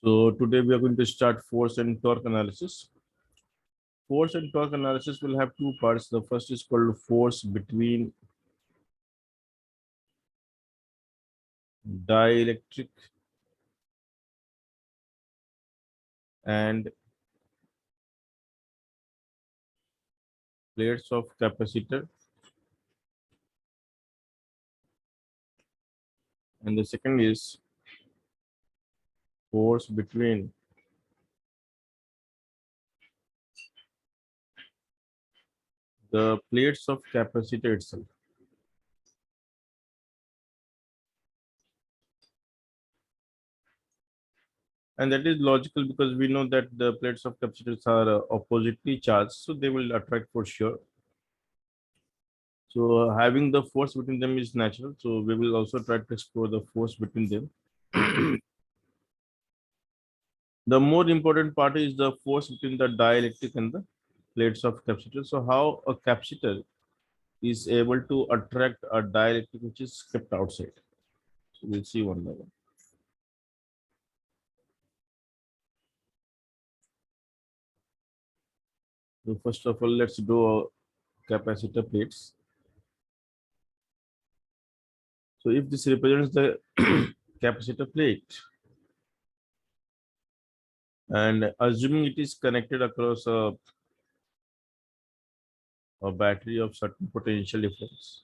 So today we are going to start force and torque analysis. Force and torque analysis will have two parts. The first is called force between dielectric and plates of capacitor. And the second is force between the plates of capacitor itself. And that is logical because we know that the plates of capacitors are oppositely charged, so they will attract for sure. So having the force between them is natural. So we will also try to explore the force between them. The more important part is the force between the dielectric and the plates of capacitor. So how a capacitor is able to attract a dielectric which is kept outside. So we'll see one by one. So first of all, let's do capacitor plates. So if this represents the capacitor plate, and assuming it is connected across a battery of certain potential difference,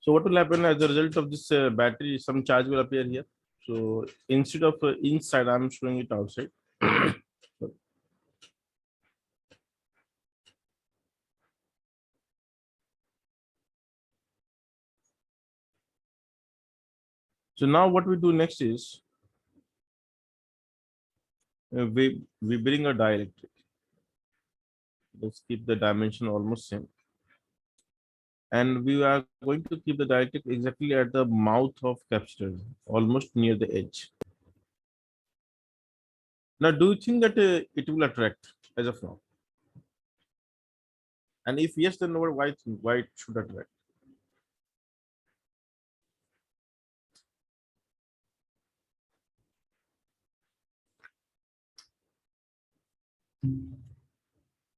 so what will happen as a result of this battery? Some charge will appear here. So instead of inside, I'm showing it outside. So now what we do next is we bring a dielectric. Let's keep the dimension almost same. And we are going to keep the dielectric exactly at the mouth of capacitor, almost near the edge. Now, do you think that it will attract as of now? And if yes, then why it should attract?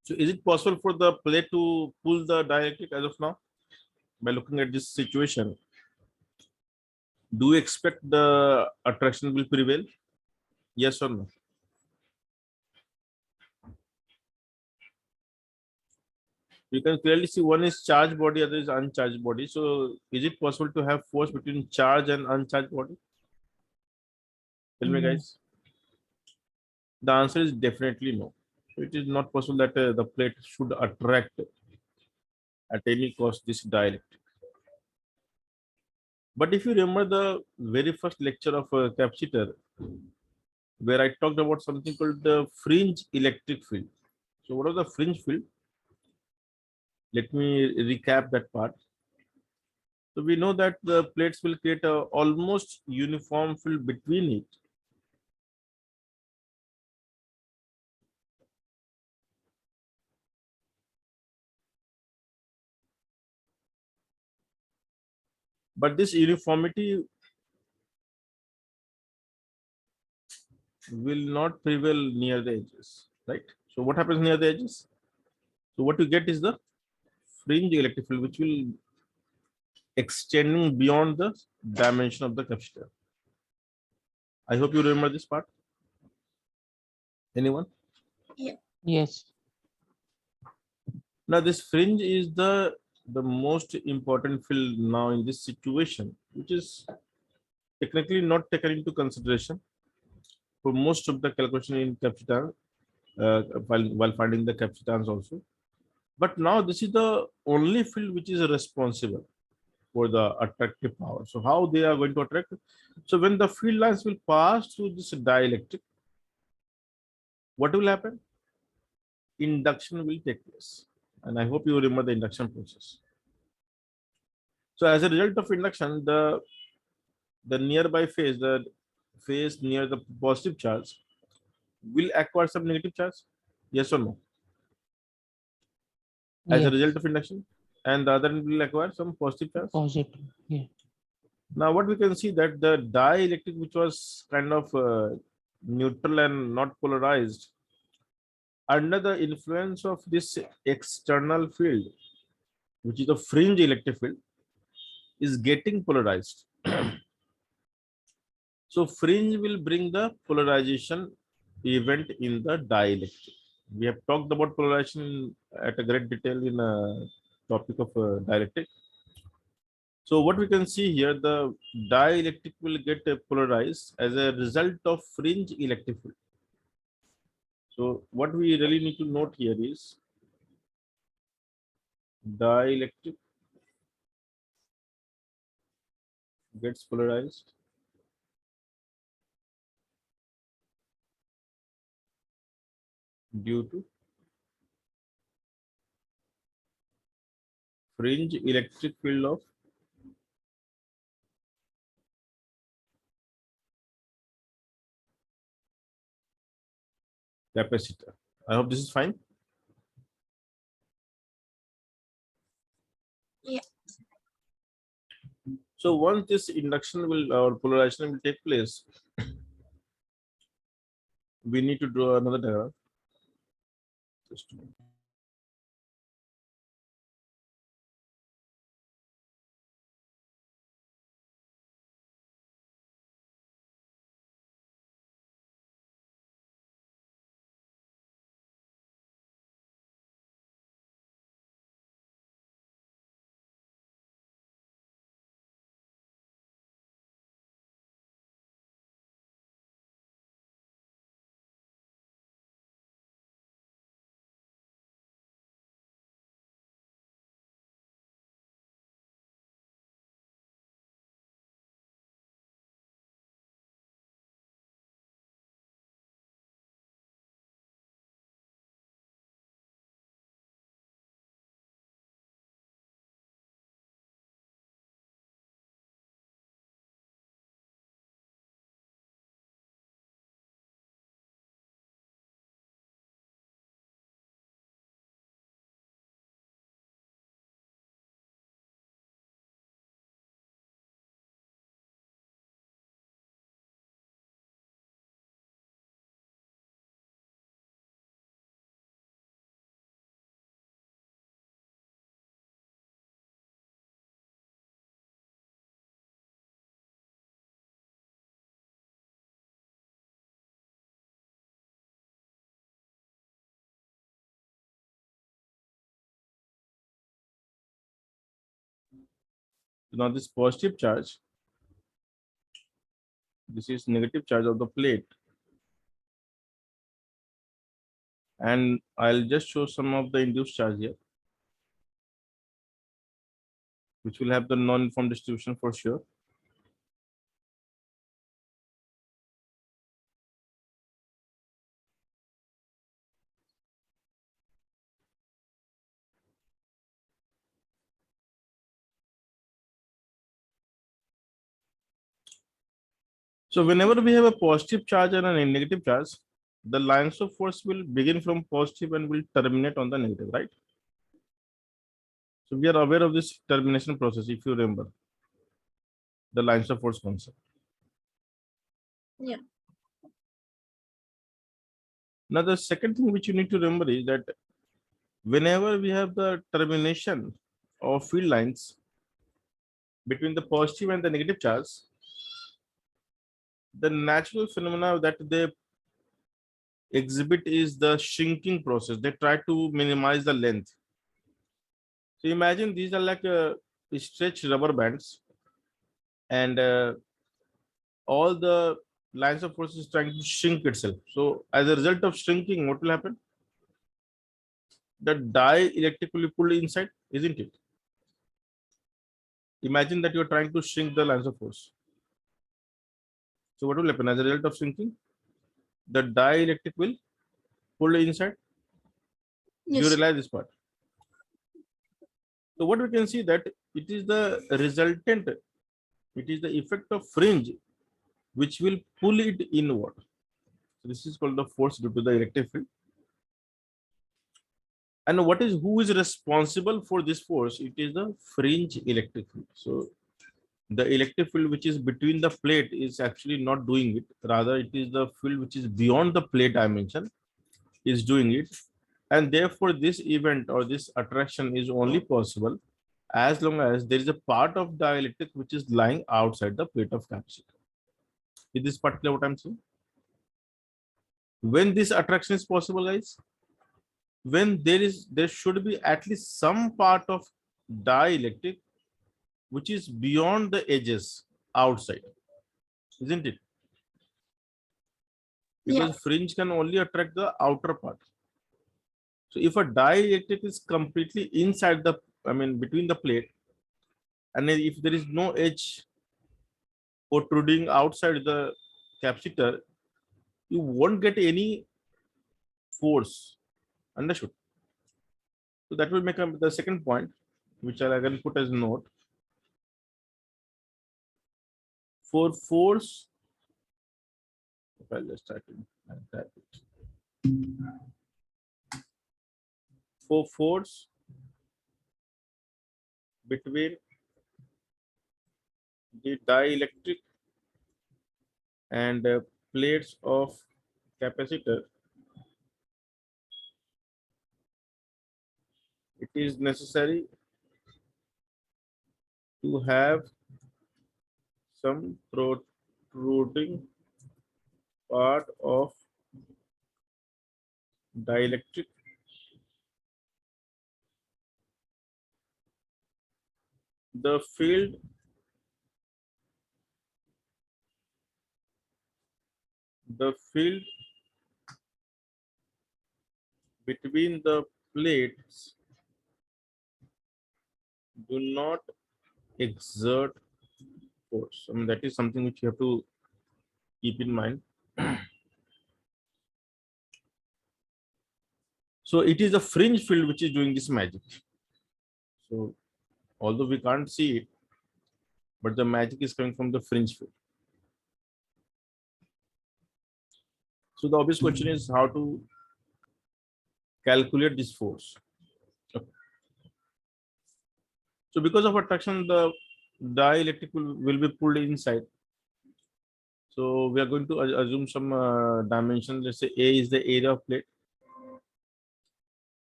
So is it possible for the plate to pull the dielectric as of now? By looking at this situation, do you expect the attraction will prevail? Yes or no? You can clearly see one is charged body, other is uncharged body. So is it possible to have force between charged and uncharged body? Tell me, guys. The answer is definitely no. So it is not possible that the plate should attract at any cost this dielectric. But if you remember the very first lecture of capacitor, where I talked about something called the fringe electric field. So what was the fringe field? Let me recap that part. So we know that the plates will create a almost uniform field between it. But this uniformity will not prevail near the edges, right? So what happens near the edges? So what you get is the fringe electric field, which will extending beyond the dimension of the capacitor. I hope you remember this part. Anyone? Yeah. Yes. Now this fringe is the most important field now in this situation, which is technically not taken into consideration for most of the calculation in capacitance, while finding the capacitance also. But now this is the only field which is responsible. for the attractive power. So how they are going to attract? So when the field lines will pass through this dielectric, what will happen? Induction will take place. And I hope you remember the induction process. So as a result of induction, the nearby phase, the phase near the positive charge, will acquire some negative charge. Yes or no? As a Yes. result of induction, and the other will acquire some positive charge. Positive. Yeah. Now, what we can see that the dielectric, which was kind of neutral and not polarized, under the influence of this external field, which is the fringe electric field, is getting polarized. So fringe will bring the polarization event in the dielectric. We have talked about polarization at a great detail in a topic of dielectric. So what we can see here, the dielectric will get polarized as a result of fringe electric field. So what we really need to note here is dielectric gets polarized due to fringe electric field of capacitor. I hope this is fine. Yeah. So once this induction will or polarization will take place, we need to draw another diagram. Just a minute. Now this positive charge, this is negative charge of the plate. And I'll just show some of the induced charge here, which will have the non-uniform distribution for sure. So whenever we have a positive charge and a negative charge, the lines of force will begin from positive and will terminate on the negative, right? So we are aware of this termination process, if you remember the lines of force concept. Yeah. Now the second thing which you need to remember is that whenever we have the termination of field lines between the positive and the negative charge, the natural phenomena that they exhibit is the shrinking process. They try to minimize the length. So imagine these are like stretched rubber bands, and all the lines of force is trying to shrink itself. So as a result of shrinking, what will happen? The dielectric will be pulled inside, isn't it? Imagine that you're trying to shrink the lines of force. So what will happen as a result of shrinking? The dielectric will pull inside. Do you Yes. realize this part? So what we can see that it is the resultant, it is the effect of fringe which will pull it inward. So this is called the force due to the electric field. And what is who is responsible for this force? It is the fringe electric field. So the electric field which is between the plate is actually not doing it. Rather, it is the field which is beyond the plate dimension is doing it. And therefore, this event or this attraction is only possible as long as there is a part of dielectric which is lying outside the plate of capacitor. Is this part clear what I'm saying? When this attraction is possible, guys? When there should be at least some part of dielectric which is beyond the edges outside, isn't it? Yeah. Because fringe can only attract the outer part. So if a dielectric is completely inside the, I mean, between the plate, and if there is no edge protruding outside the capacitor, you won't get any force. Understood? So that will make the second point, which I'll again put as note. For force, I'll just type it. For force between the dielectric and plates of capacitor, it is necessary to have some protruding part of dielectric the field between the plates do not exert force. I mean, that is something which you have to keep in mind. So it is a fringe field which is doing this magic. So although we can't see it, but the magic is coming from the fringe field. So the obvious question is how to calculate this force. Okay. So because of attraction, the dielectric will be pulled inside. So we are going to assume some dimension. Let's say A is the area of plate.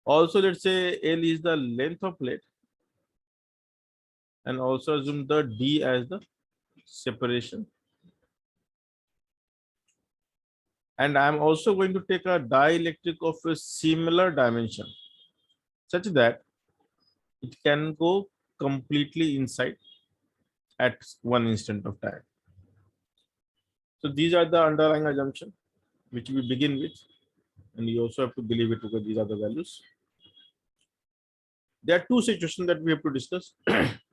Also, let's say L is the length of plate. And also assume the D as the separation. And I'm also going to take a dielectric of a similar dimension such that it can go completely inside at one instant of time. So these are the underlying assumptions which we begin with, and you also have to believe it because these are the values. There are two situations that we have to discuss.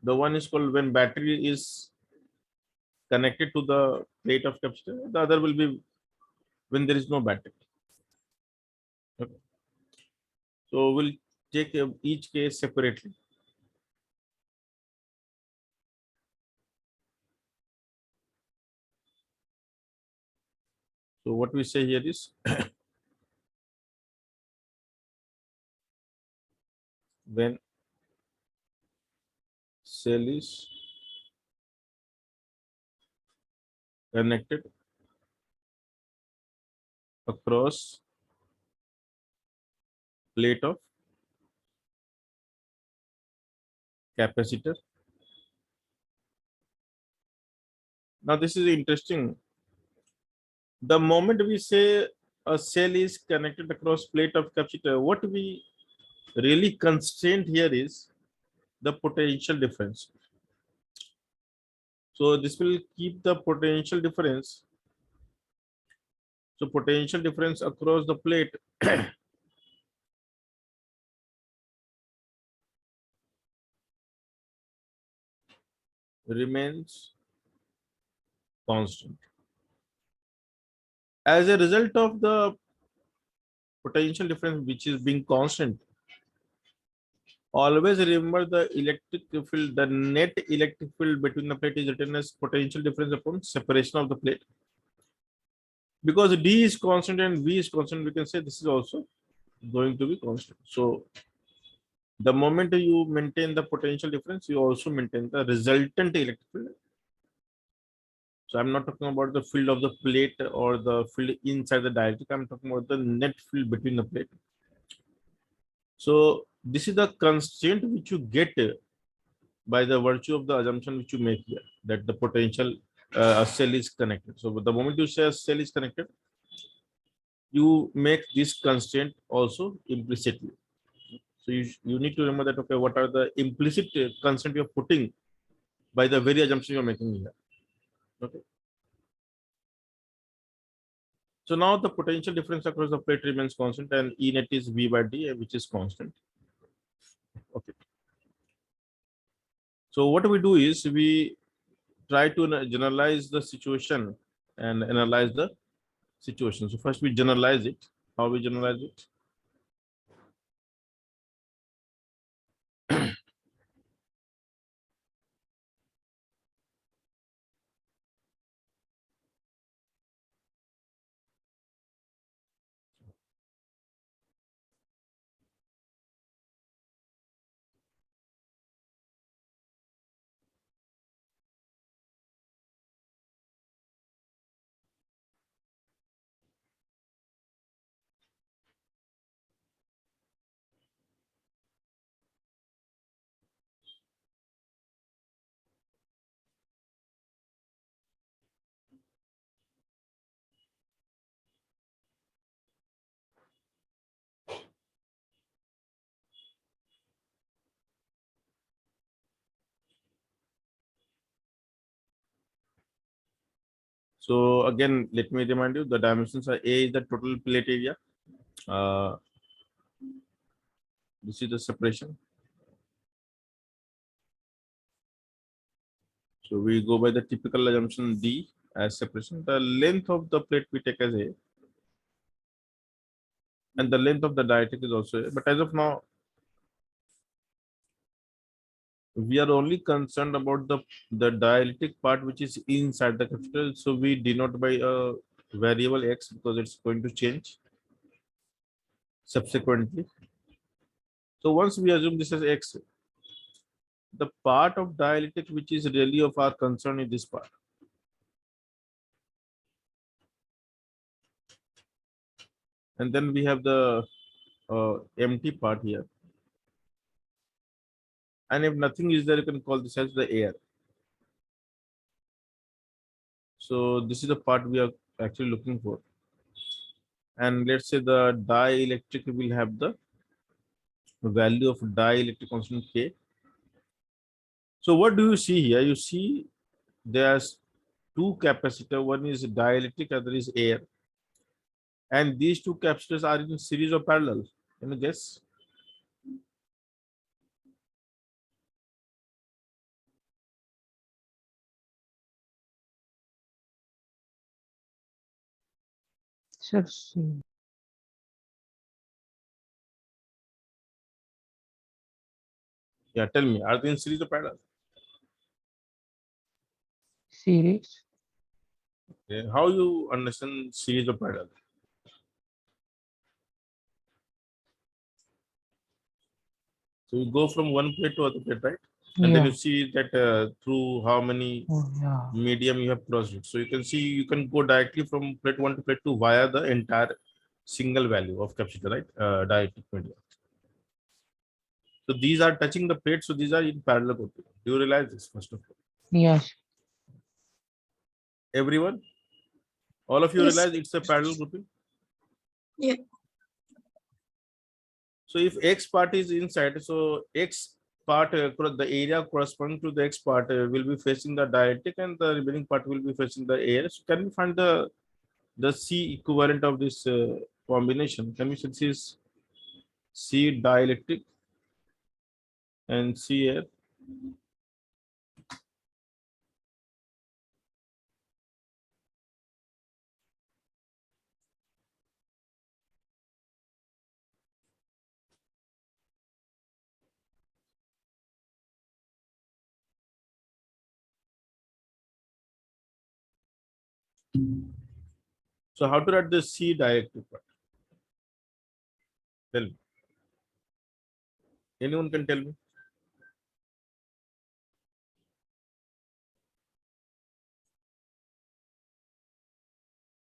The one is called when battery is connected to the plate of capacitor. The other will be when there is no battery. Okay. So we'll take each case separately. So what we say here is when cell is connected across plate of capacitor. Now this is interesting. The moment we say a cell is connected across plate of capacitor, what we really constrained here is the potential difference. So this will keep the potential difference. So potential difference across the plate remains constant. As a result of the potential difference which is being constant, always remember the electric field, the net electric field between the plate is written as potential difference upon separation of the plate. Because D is constant and V is constant, we can say this is also going to be constant. So the moment you maintain the potential difference, you also maintain the resultant electric field. So I'm not talking about the field of the plate or the field inside the dielectric. I'm talking about the net field between the plate. So this is the constraint which you get by the virtue of the assumption which you make here, that the potential cell is connected. So the moment you say a cell is connected, you make this constraint also implicitly. So you need to remember that, okay, what are the implicit constraint you're putting by the very assumption you're making here. Okay. So now the potential difference across the plate remains constant and E net is V by D, which is constant. Okay. So what we do is we try to generalize the situation and analyze the situation. So first we generalize it. How we generalize it? So again, let me remind you, the dimensions are A is the total plate area. This is the separation. So we go by the typical assumption D as separation. The length of the plate we take as A, and the length of the dielectric is also A. But as of now, we are only concerned about the dielectric part which is inside the capacitor. So we denote by a variable X because it's going to change subsequently. So once we assume this as X, the part of dielectric which is really of our concern is this part. And then we have the empty part here. And if nothing is there, you can call this as the air. So this is the part we are actually looking for. And let's say the dielectric will have the value of dielectric constant K. So what do you see here? You see there's two capacitors. One is dielectric, other is air. And these two capacitors are in series or parallel. Can you guess? Sir, Yeah, tell me, are they in series or parallel? series. Okay. How you understand series or parallel? So you go from one plate to other plate, right? And then Yeah. you see that through how many Oh, yeah. medium you have crossed it. So you can see you can go directly from plate 1 to plate 2 via the entire single value of capacitor, right? Dielectric medium. So these are touching the plate. So these are in parallel grouping. Do you realize this first of all? Yes. Everyone? All of you Yes. realize it's a parallel grouping? Yeah. So if X part is inside, so X part, the area corresponding to the X part will be facing the dielectric and the remaining part will be facing the air. So can we find the C equivalent of this combination? Can we say this is C dielectric and C air? So how to write the C dielectric part? Tell me. Anyone can tell me?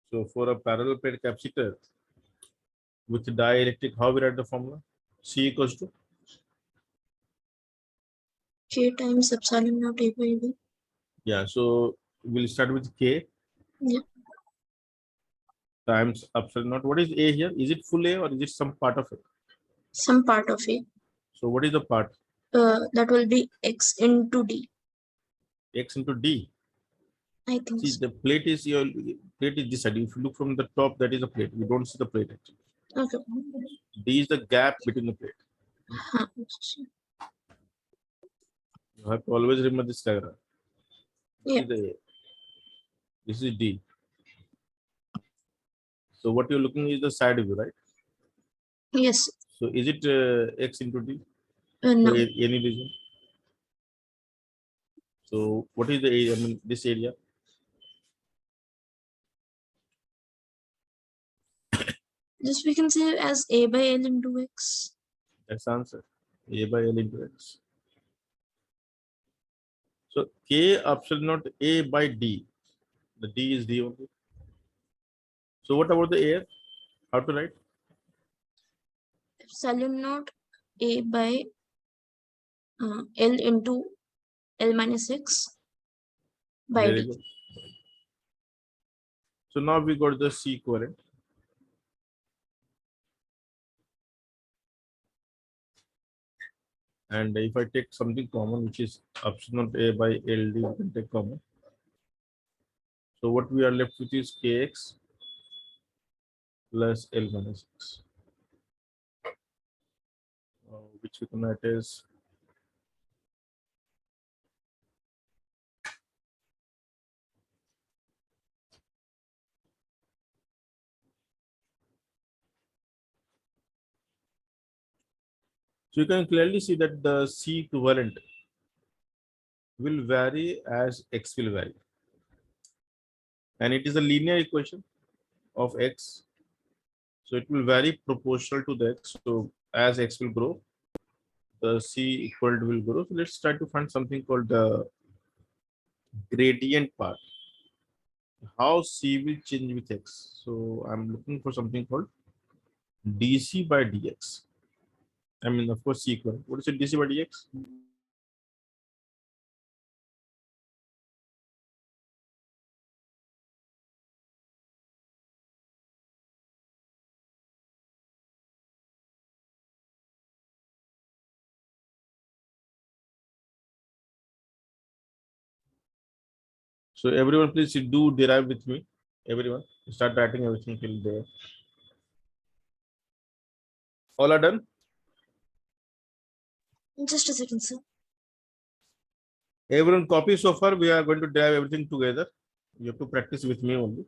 So for a parallel plate capacitor with dielectric, how we write the formula? C equals to? K times epsilon naught A by B. Yeah, so we'll start with K Yeah. times epsilon naught. What is A here? Is it full A or is it some part of it? Some part of A. So what is the part? That will be X into D. X into D. I think See, so. the plate is your plate is this side. If you look from the top, that is a plate. You don't see the plate actually. Okay. D is the gap between the plate. Huh. You have to always remember this diagram. Yeah. This is D. So what you're looking is the side view, right? Yes. So is it X into D No. for any reason? So what is the area? I mean, this area. This we can say as A by L into X. That's the answer. A by L into X. So K epsilon naught A by D. The D is D only. So what about the air? How to write? Epsilon naught A by L into L minus X by Very D. good. So now we got the C equivalent. And if I take something common, which is epsilon naught A by LD, we can take common. So what we are left with is Kx plus L minus X, which we can write as so you can clearly see that the C equivalent will vary as X will vary. And it is a linear equation of X. So it will vary proportional to the X. So as X will grow, the C equivalent will grow. So let's try to find something called the gradient part. How C will change with X. So I'm looking for something called dc by dx. I mean, of course, C equivalent. What is it, dc by dx? So everyone, please do derive with me. Everyone, start writing everything till there. All are done. Just a second, sir. Everyone copy so far. We are going to derive everything together. You have to practice with me only.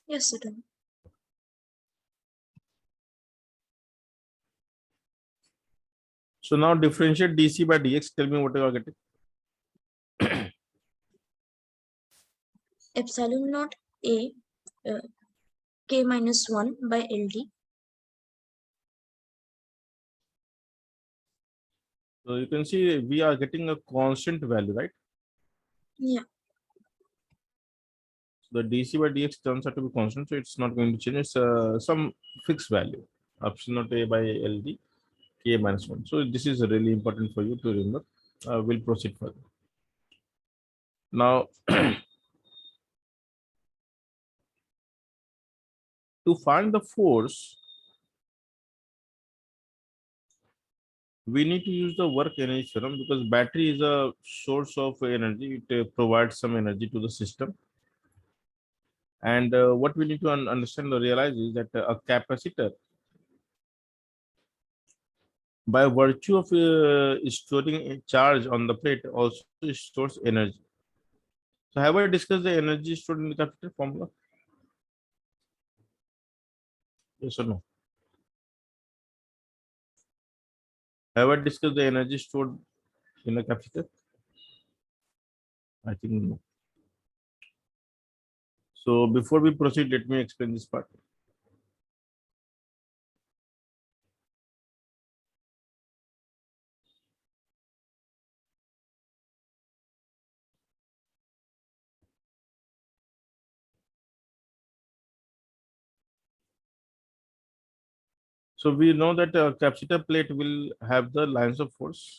Yes, sir. So now differentiate dc by dx. Tell me what you are getting. Epsilon naught A K minus 1 by LD. So you can see we are getting a constant value, right? Yeah. So the dc by dx turns out to be constant, so it's not going to change. It's some fixed value. Epsilon naught a by ld k minus 1. So this is really important for you to remember. We'll proceed further. Now, to find the force, we need to use the work energy theorem because battery is a source of energy. It provides some energy to the system. And what we need to understand or realize is that a capacitor, by virtue of storing a charge on the plate, also stores energy. So have I discussed the energy stored in the capacitor formula? Yes or no? Have I discussed the energy stored in a capacitor? I think no. So before we proceed, let me explain this part. So we know that a capacitor plate will have the lines of force.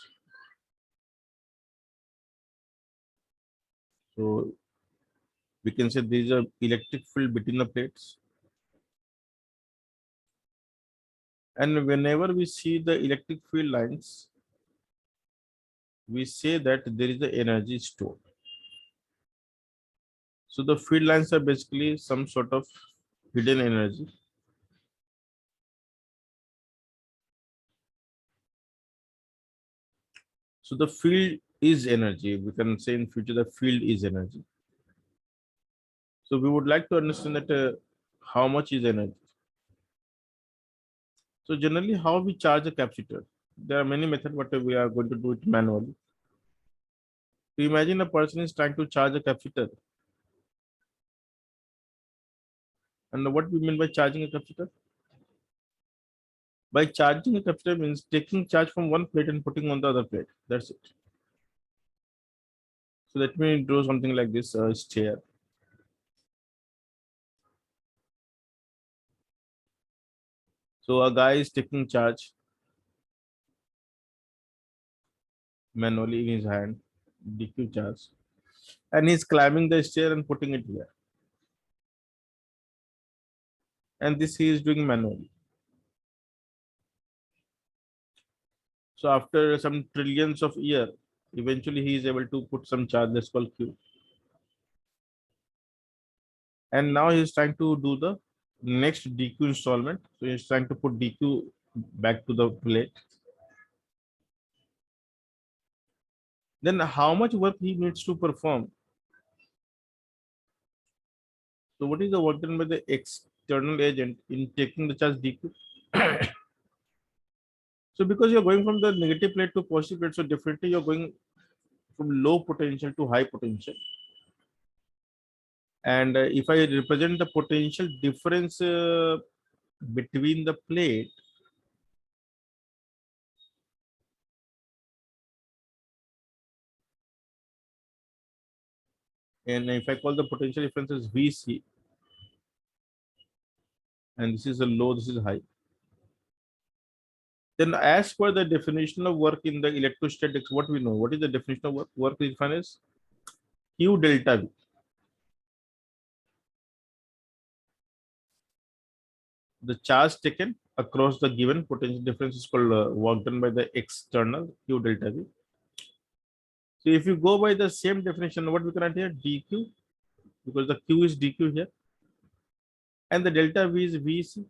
So we can say there is a electric field between the plates. And whenever we see the electric field lines, we say that there is the energy stored. So the field lines are basically some sort of hidden energy. So the field is energy. We can say in future the field is energy. So we would like to understand that how much is energy. So generally, how we charge a capacitor? There are many methods, but we are going to do it manually. So imagine a person is trying to charge a capacitor. And what we mean by charging a capacitor? By charging a capacitor means taking charge from one plate and putting on the other plate. That's it. So let me draw something like this stair. So a guy is taking charge manually in his hand, DQ charge, and he's climbing the stair and putting it here. And this he is doing manually. So after some trillions of years, eventually he is able to put some charge that's called Q. And now he's trying to do the next DQ installment. So he's trying to put DQ back to the plate. Then how much work he needs to perform? So what is the work done by the external agent in taking the charge DQ? So because you're going from the negative plate to positive plate, so definitely you're going from low potential to high potential. And if I represent the potential difference between the plate, and if I call the potential difference as VC, and this is a low, this is high, then as per the definition of work in the electrostatics, what we know, what is the definition of work? Work is defined as Q delta V. The charge taken across the given potential difference is called work done by the external Q delta V. So if you go by the same definition, what we can write here? dq, because the Q is dq here, and the delta V is VC.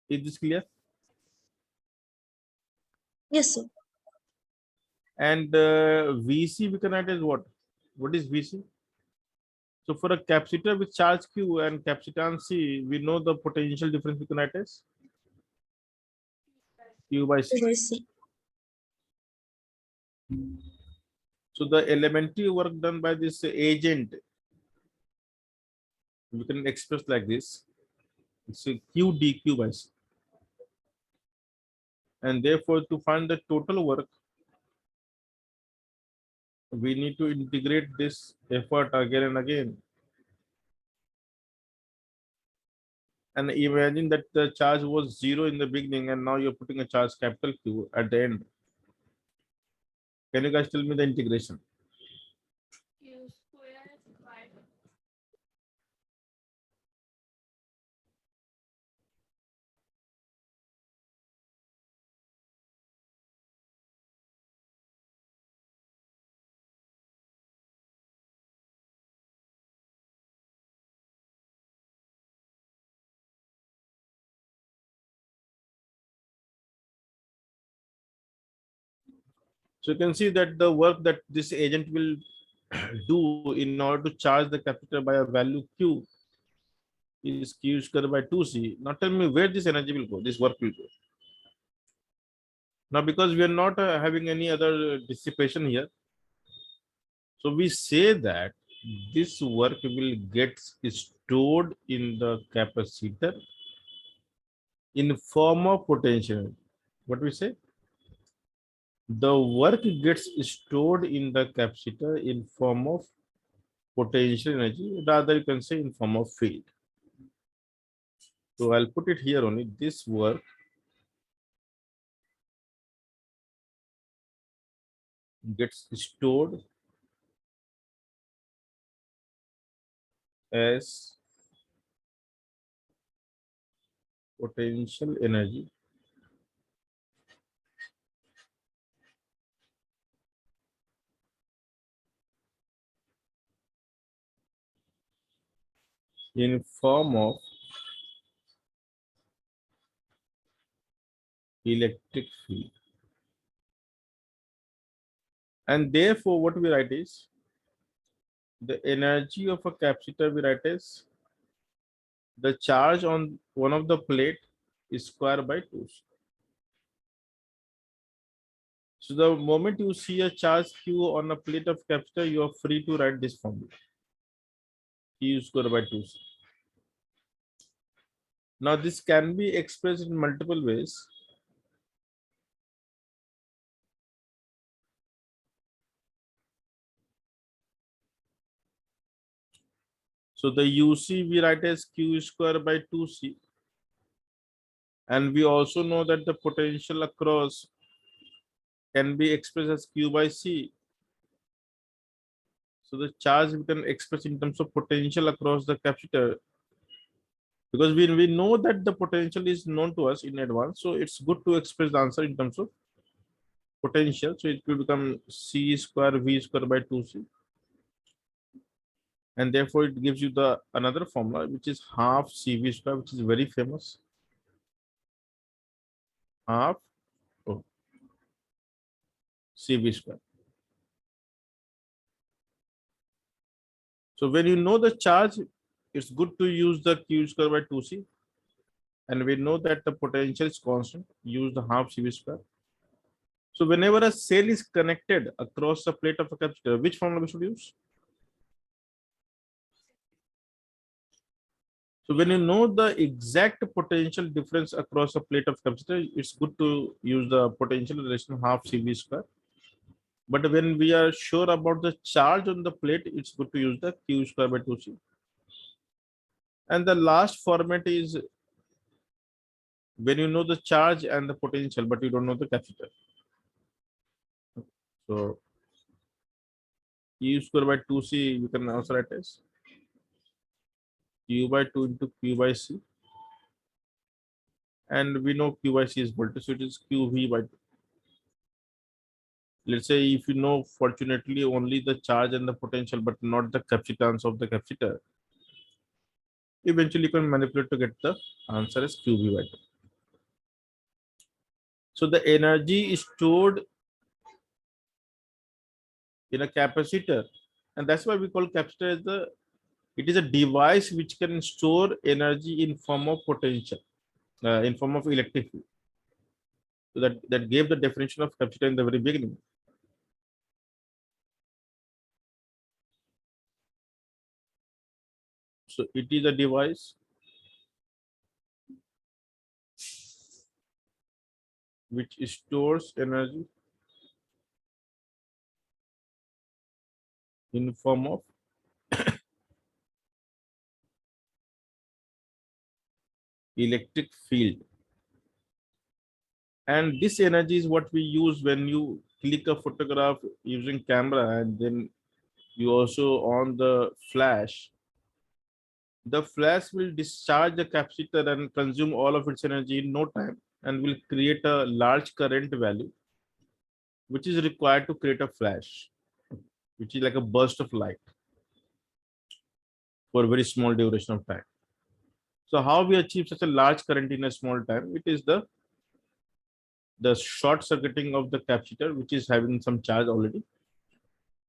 Is this clear? Yes, sir. And VC we can write as what? What is VC? So for a capacitor with charge Q and capacitance C, we know the potential difference we can write as Q by C. I see. So the elementary work done by this agent, we can express like this. It's a Q dQ by C. And therefore, to find the total work, we need to integrate this effort again and again. And imagine that the charge was 0 in the beginning, and now you're putting a charge capital Q at the end. Can you guys tell me the integration? So you can see that the work that this agent will do in order to charge the capacitor by a value Q is Q square by 2C. Now tell me where this energy will go, this work will go. Now, because we are not having any other dissipation here, so we say that this work will get stored in the capacitor in form of potential. What we say? The work gets stored in the capacitor in form of potential energy, rather you can say in form of field. So I'll put it here only. This work gets stored as potential energy in form of electric field. And therefore, what we write is the energy of a capacitor we write as the charge on one of the plate is square by 2. So the moment you see a charge Q on a plate of capacitor, you are free to write this formula. Q square by 2. Now this can be expressed in multiple ways. So the UC we write as Q square by 2C. And we also know that the potential across can be expressed as Q by C. So the charge we can express in terms of potential across the capacitor, because we know that the potential is known to us in advance. So it's good to express the answer in terms of potential. So it will become C square V square by 2C. And therefore it gives you the another formula, which is half CV square, which is very famous. Half CV square. So when you know the charge, it's good to use the Q square by 2C. And we know that the potential is constant, use the half CV square. So whenever a cell is connected across the plate of a capacitor, which formula we should use? So when you know the exact potential difference across a plate of capacitor, it's good to use the potential relation half CV square. But when we are sure about the charge on the plate, it's good to use the Q square by 2C. And the last format is when you know the charge and the potential, but you don't know the capacitor. So Q square by 2C, you can also write as Q by 2 into Q by C. And we know Q by C is voltage, so it is QV by 2. Let's say if you know fortunately only the charge and the potential, but not the capacitance of the capacitor, eventually you can manipulate to get the answer as QV by 2. So the energy is stored in a capacitor, and that's why we call capacitor as it is a device which can store energy in form of potential, in form of electric field. So that gave the definition of capacitor in the very beginning. So it is a device which stores energy in form of electric field. And this energy is what we use when you click a photograph using camera, and then you also on the flash. The flash will discharge the capacitor and consume all of its energy in no time, and will create a large current value, which is required to create a flash, which is like a burst of light for a very small duration of time. So how we achieve such a large current in a small time? It is the the short circuiting of the capacitor, which is having some charge already.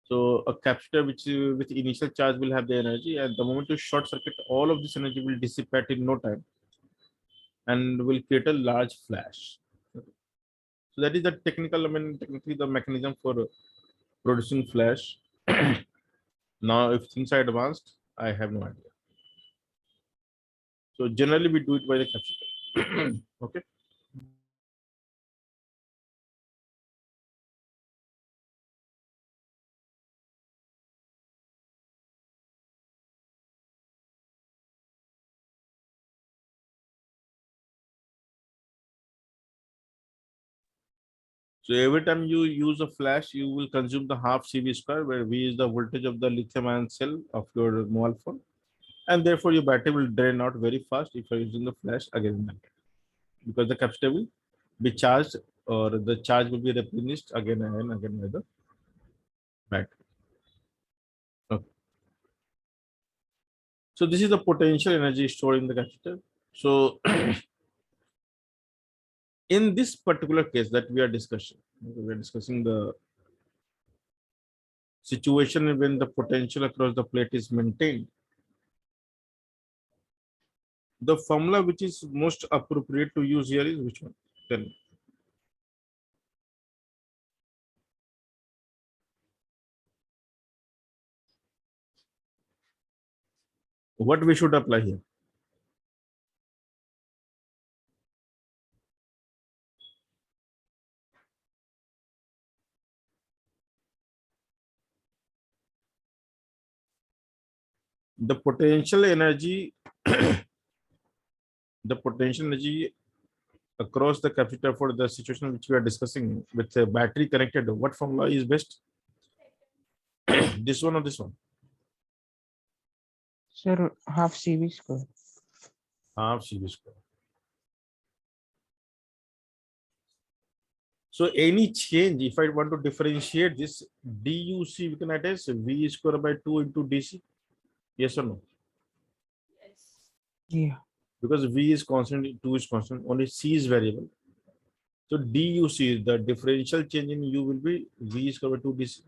So a capacitor which with initial charge will have the energy, and the moment you short circuit, all of this energy will dissipate in no time and will create a large flash. So that is the technical, I mean, technically the mechanism for producing flash. Now, if things are advanced, I have no idea. So generally we do it by the capacitor. Okay. So every time you use a flash, you will consume the half CV square, where V is the voltage of the lithium ion cell of your mobile phone. And therefore your battery will drain out very fast if you're using the flash again and again. Because the capacitor will be charged, or the charge will be replenished again and again by the battery. Okay. So this is the potential energy stored in the capacitor. So in this particular case that we are discussing the situation when the potential across the plate is maintained. The formula which is most appropriate to use here is which one? Tell me. What we should apply here? The potential energy, the potential energy across the capacitor for the situation which we are discussing with the battery connected, what formula is best? This one or this one? Sir, half CV square. Half CV square. So any change, if I want to differentiate this DUC, we can write as V square by 2 into DC. Yes or no? Yeah. Because V is constant, 2 is constant, only C is variable. So DUC, the differential change in U will be V square by 2 DC.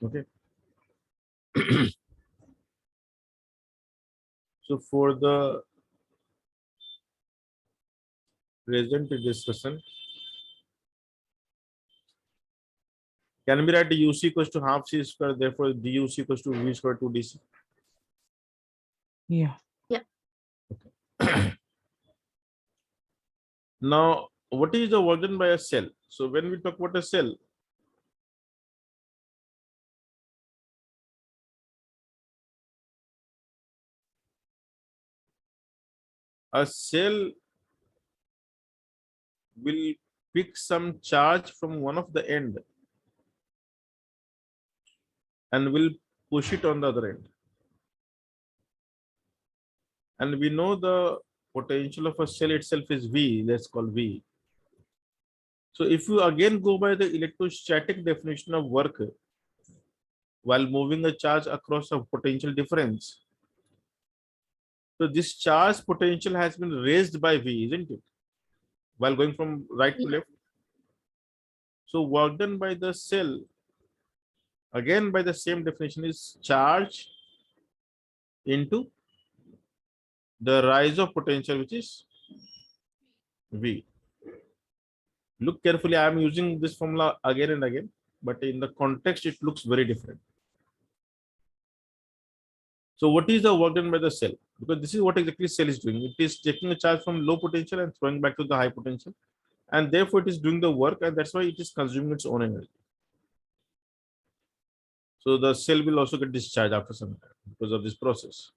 Okay. So for the present discussion, can we write UC equals to half C square, therefore DUC equals to V square 2 DC? Yeah. Now, what is the work done by a cell? So when we talk about a cell, a cell will pick some charge from one of the end and will push it on the other end. And we know the potential of a cell itself is V, let's call V. So if you again go by the electrostatic definition of work while moving a charge across a potential difference, so this charge potential has been raised by V, isn't it? While going from right to Yeah. left. So work done by the cell, again by the same definition, is charge into the rise of potential, which is V. Look carefully, I am using this formula again and again, but in the context, it looks very different. So what is the work done by the cell? Because this is what exactly cell is doing. It is taking a charge from low potential and throwing back to the high potential. And therefore it is doing the work, and that's why it is consuming its own energy. So the cell will also get discharged after some time because of this process.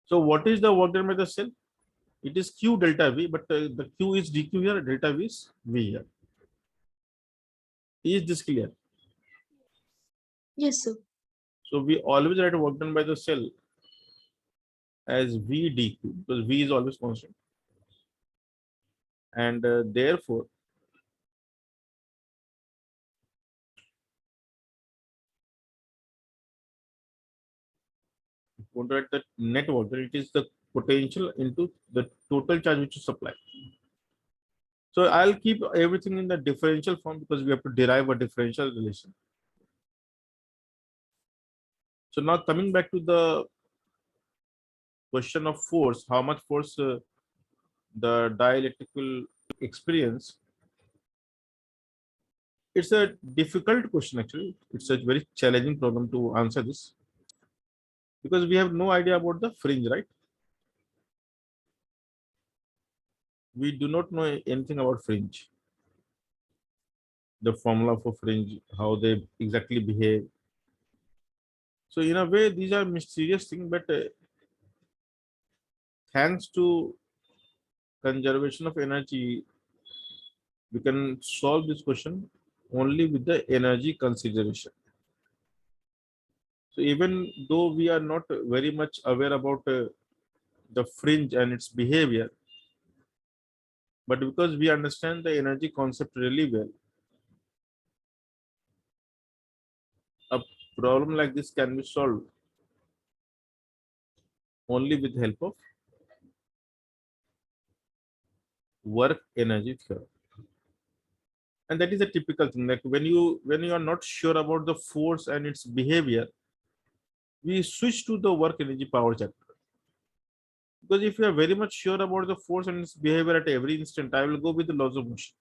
So what is the work done by the cell? It is Q delta V, but the Q is dQ here, delta V is V here. Is this clear? Yes, sir. So we always write work done by the cell as V dQ, because V is always constant. And therefore, if you want to write the net work, then it is the potential into the total charge which you supply. So I'll keep everything in the differential form because we have to derive a differential relation. So now coming back to the question of force, how much force the dielectrical experience. It's a difficult question actually. It's a very challenging problem to answer this because we have no idea about the fringe, right? We do not know anything about fringe, the formula for fringe, how they exactly behave. So in a way, these are mysterious things, but thanks to conservation of energy, we can solve this question only with the energy consideration. So even though we are not very much aware about the fringe and its behavior, but because we understand the energy concept really well, a problem like this can be solved only with the help of work energy theory. And that is a typical thing. Like when you are not sure about the force and its behavior, we switch to the work energy power chapter. Because if you are very much sure about the force and its behavior at every instant, I will go with the laws of motion.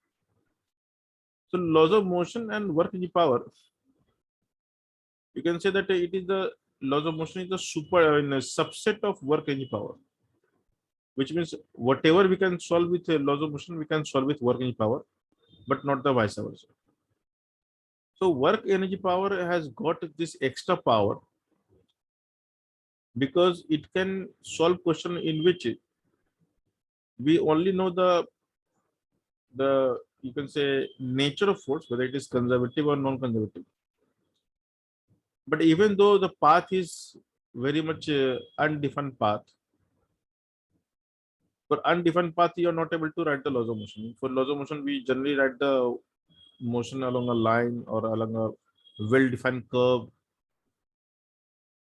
So laws of motion and work energy power, you can say that it is the laws of motion is the super in a subset of work energy power, which means whatever we can solve with laws of motion, we can solve with work energy power, but not the vice versa. So work energy power has got this extra power because it can solve question in which we only know the you can say nature of force, whether it is conservative or non-conservative. But even though the path is very much undefined path, for undefined path you are not able to write the laws of motion. For laws of motion, we generally write the motion along a line or along a well-defined curve.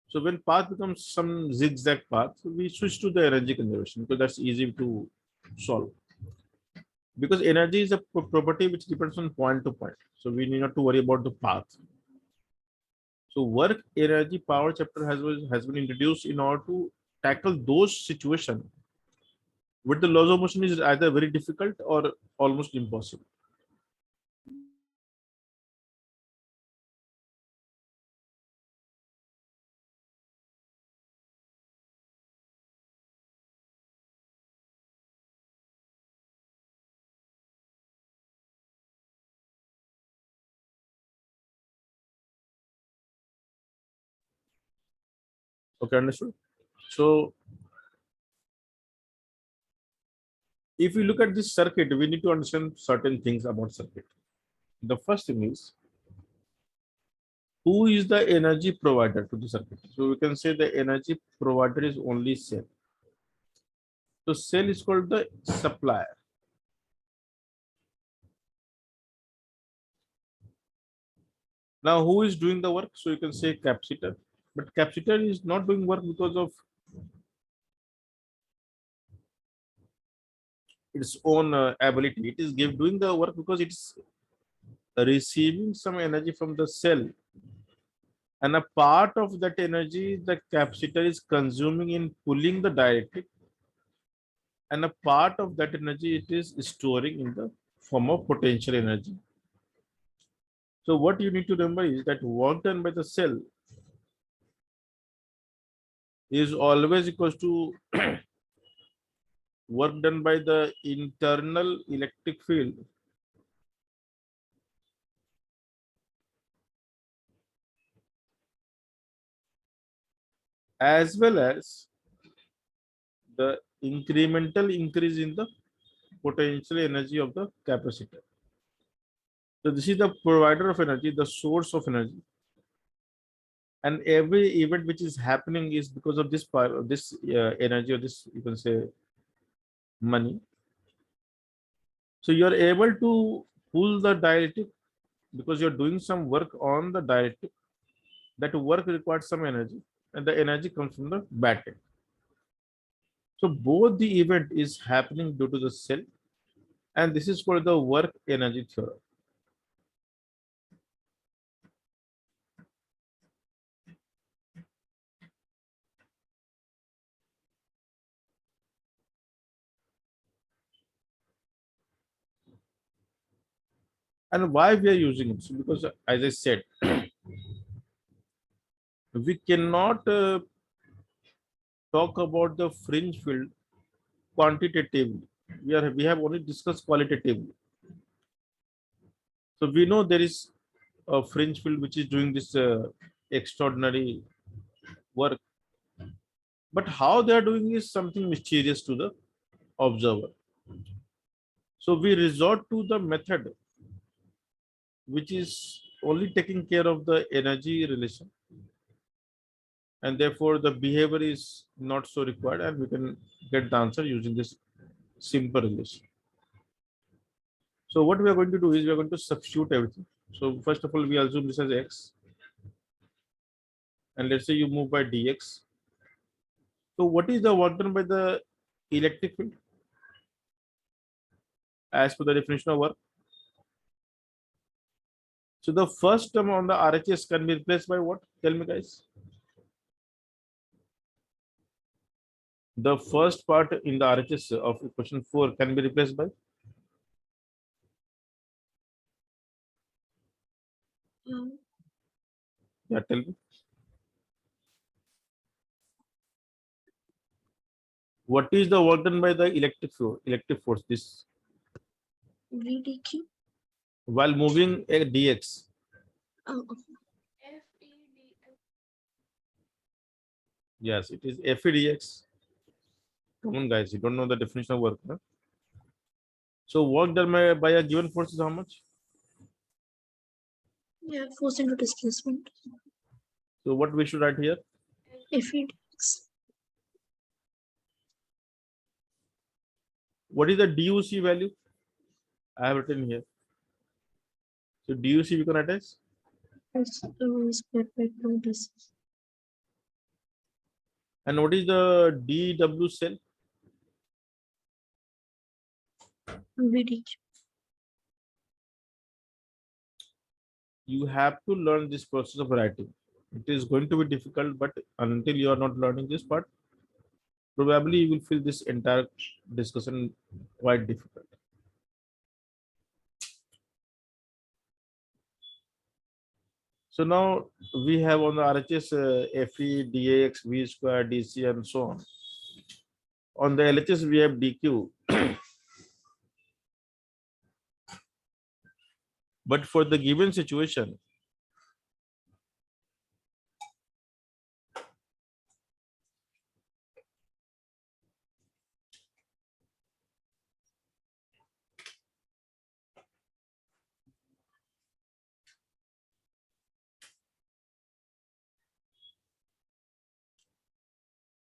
So when path becomes some zigzag path, we switch to the energy conservation because that's easy to solve. Because energy is a property which depends on point to point. So we need not to worry about the path. So work energy power chapter has been introduced in order to tackle those situations where the laws of motion is either very difficult or almost impossible. Okay, understood. So if we look at this circuit, we need to understand certain things about circuit. The first thing is, who is the energy provider to the circuit? So we can say the energy provider is only cell. So cell is called the supplier. Now who is doing the work? So you can say capacitor, but capacitor is not doing work because of its own ability. It is doing the work because it's receiving some energy from the cell, and a part of that energy the capacitor is consuming in pulling the dielectric, and a part of that energy it is storing in the form of potential energy. So what you need to remember is that work done by the cell is always equals to work done by the internal electric field as well as the incremental increase in the potential energy of the capacitor. So this is the provider of energy, the source of energy, and every event which is happening is because of this part, this energy, or this you can say money. So you are able to pull the dielectric because you're doing some work on the dielectric. That work requires some energy, and the energy comes from the backend. So both the event is happening due to the cell, And this is called the work energy theorem. And why we are using it? So because, as I said, we cannot talk about the fringe field quantitatively. We have only discussed qualitatively. So we know there is a fringe field which is doing this extraordinary work, but how they are doing is something mysterious to the observer. So we resort to the method which is only taking care of the energy relation, and therefore the behavior is not so required, and we can get the answer using this simple relation. So what we are going to do is we are going to substitute everything. So first of all, we assume this as x, and let's say you move by dx. So what is the work done by the electric field as per the definition of work? So the first term on the RHS can be replaced by what? Tell me, guys. The first part in the RHS of question 4 can be replaced by? Yeah, tell me. What is the work done by the electric force? This VDQ. while moving a dx. Oh, Yes, it is FEDX. Come on, guys, you don't know the definition of work. Huh? So work done by a given force is how much? yeah, force into displacement. So what we should write here? FEDX. What is the DUC value? I have written here. So DUC we can attach. Square by 2 DC. And what is the DW cell? VDQ. You have to learn this process of writing. It is going to be difficult, but until you are not learning this part, probably you will feel this entire discussion quite difficult. So now we have on the RHS FE, DAX, V square, DC, and so on. On the LHS, we have DQ. But for the given situation,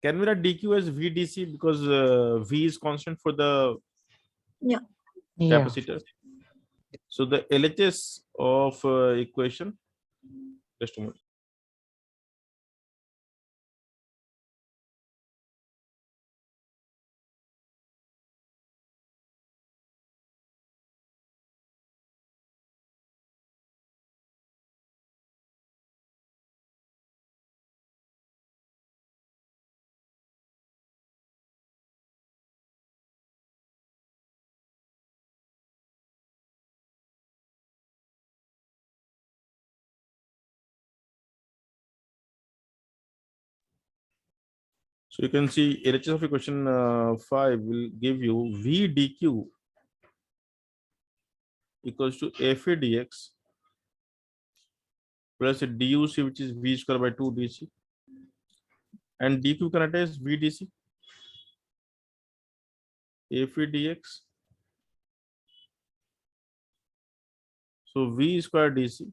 can we write DQ as VDC because V is constant for the Yeah. Yeah. capacitor? So the LHS of equation, just a moment. So you can see LHS of equation 5 will give you VDQ equals to FA dx plus DUC, which is V square by 2 DC, and DQ can attach VDC, FA dx. So V square DC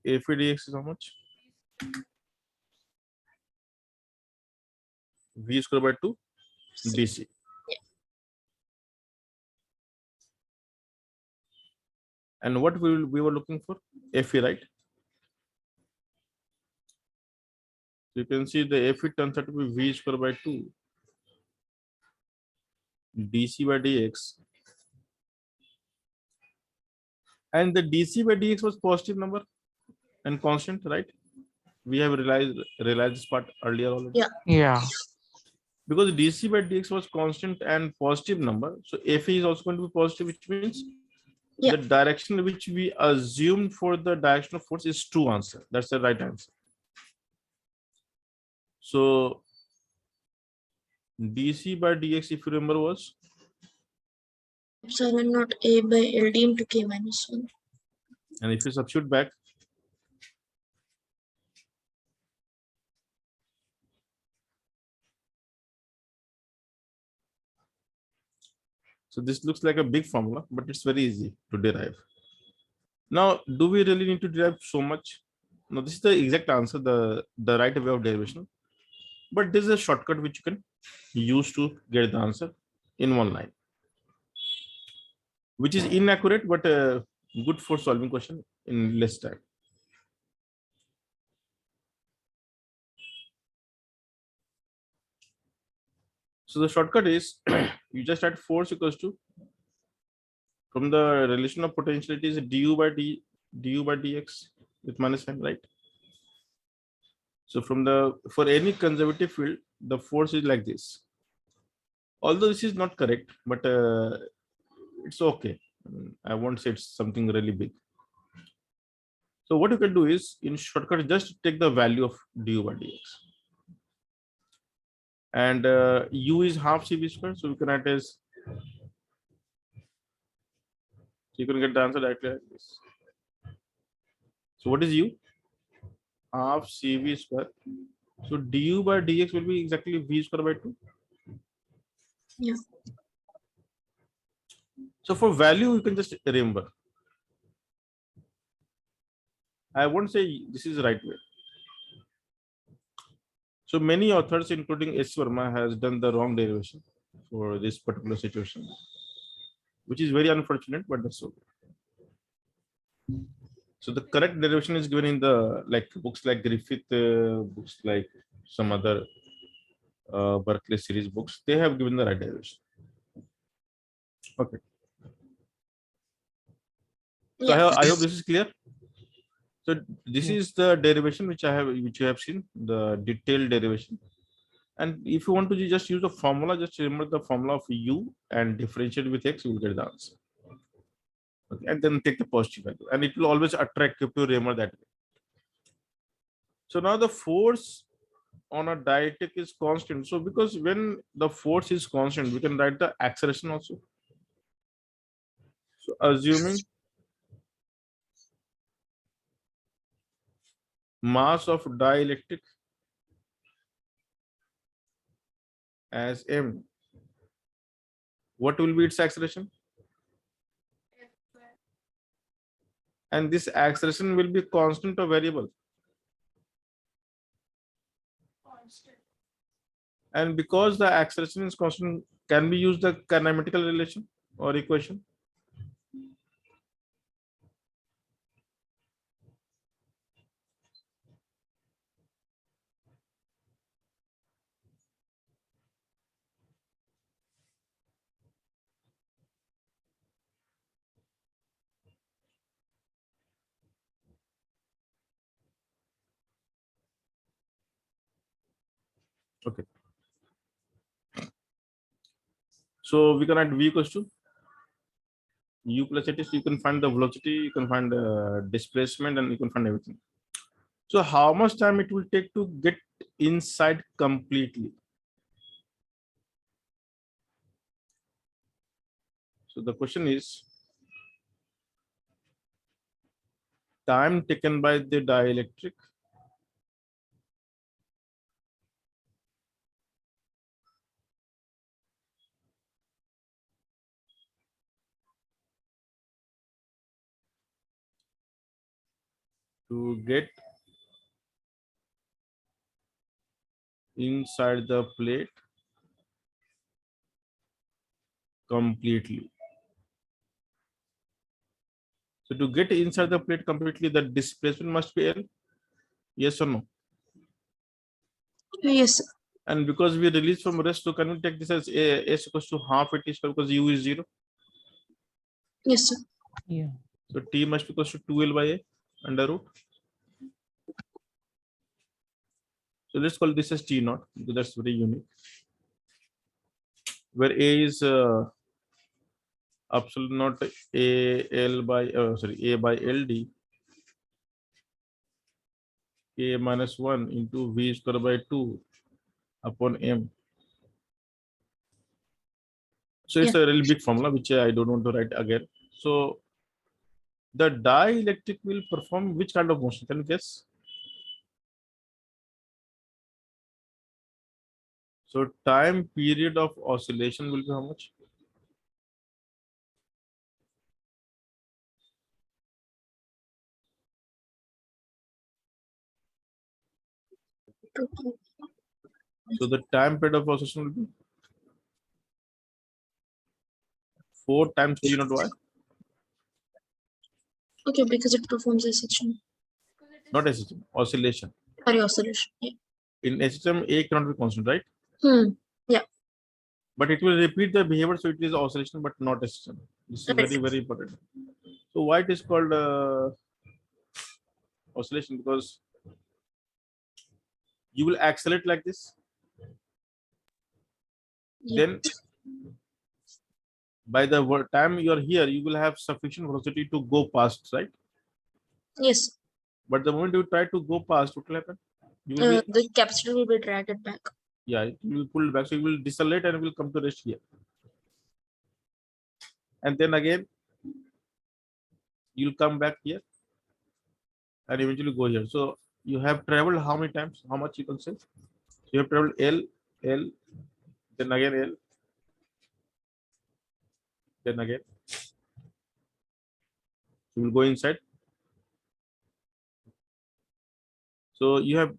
FA dx is how much? V square by 2 DC. And what we were looking for? FE, right? You can see the Fe turns out to be V square by 2 dc by dx, and the dc by dx was positive number and constant, right? We have realized this part earlier already. Yeah. Yeah. Because dc by dx was constant and positive number, so Fe is also going to be positive, which means Yeah. the direction which we assumed for the direction of force is true answer. That's the right answer. So dc by dx, if you remember, was Epsilon naught A by LD into K minus 1. and if you substitute back, so this looks like a big formula, but it's very easy to derive. Now, do we really need to derive so much? No, this is the exact answer, the right way of derivation. But this is a shortcut which you can use to get the answer in one line, which is inaccurate, but good for solving question in less time. So the shortcut is you just add force equals to, from the relation of potentiality, is du by dx with minus sign, right? So from the, for any conservative field, the force is like this. Although this is not correct, but it's okay. I won't say it's something really big. So what you can do is, in shortcut, just take the value of du by dx. And u is half cv square, so we can write as, so you can get the answer directly like this. So what is u? Half cv square. So du by dx will be exactly v square by 2. Yeah. So for value, you can just remember. I won't say this is the right way. So many authors, including S. Verma, has done the wrong derivation for this particular situation, which is very unfortunate, but that's okay. So the correct derivation is given in the books like Griffith, books like some other Berkeley series books. They have given the right derivation. Okay. So Yeah. I hope this is clear. So this Yeah. is the derivation which you have seen, the detailed derivation. And if you want to just use the formula, just remember the formula of u and differentiate with x, you will get the answer. Okay, and then take the positive value, and it will always attract you to remember that way. So now the force on a dielectric is constant. So because when the force is constant, we can write the acceleration also. So assuming mass of dielectric as m, what will be its acceleration? And this acceleration will be constant or variable? Constant. And because the acceleration is constant, can we use the kinematical relation or equation? Okay. So we can write v equals to u plus at, you can find the velocity, you can find displacement, and you can find everything. So how much time it will take to get inside completely? So the question is, time taken by the dielectric to get inside the plate completely. So to get inside the plate completely, the displacement must be L. Yes or no? Yes, sir. And because we release from rest, so can we take this as a s equals to half at t square because u is 0? Yes, sir. Yeah. So t must be equals to 2l by a under root. So let's call this as t naught because that's very unique. Where a is absolute not a l by a by ld k minus 1 into v square by 2 upon m. So it's Yeah. a really big formula which I don't want to write again. So the dielectric will perform which kind of motion? Can you guess? So time period of oscillation will be how much? So the time period of oscillation will be 4 times t naught y, Okay, because it performs a section. not SHM, oscillation. Sorry, oscillation. Yeah. In SHM, A cannot be constant, right? Yeah. But it will repeat the behavior, so it is oscillation, but not SHM. This is Right. very, very important. So why it is called oscillation? Because you will accelerate like this, Yeah. then by the time you are here, you will have sufficient velocity to go past, right? Yes. But the moment you try to go past, what will happen? You will be, The capacitor will be dragged back. yeah, it will be pulled back. So you will decelerate and will come to rest here. And then again, you'll come back here and eventually go here. So you have traveled how many times? How much you can say? You have traveled L, L, then again L, then again. You will go inside. So you have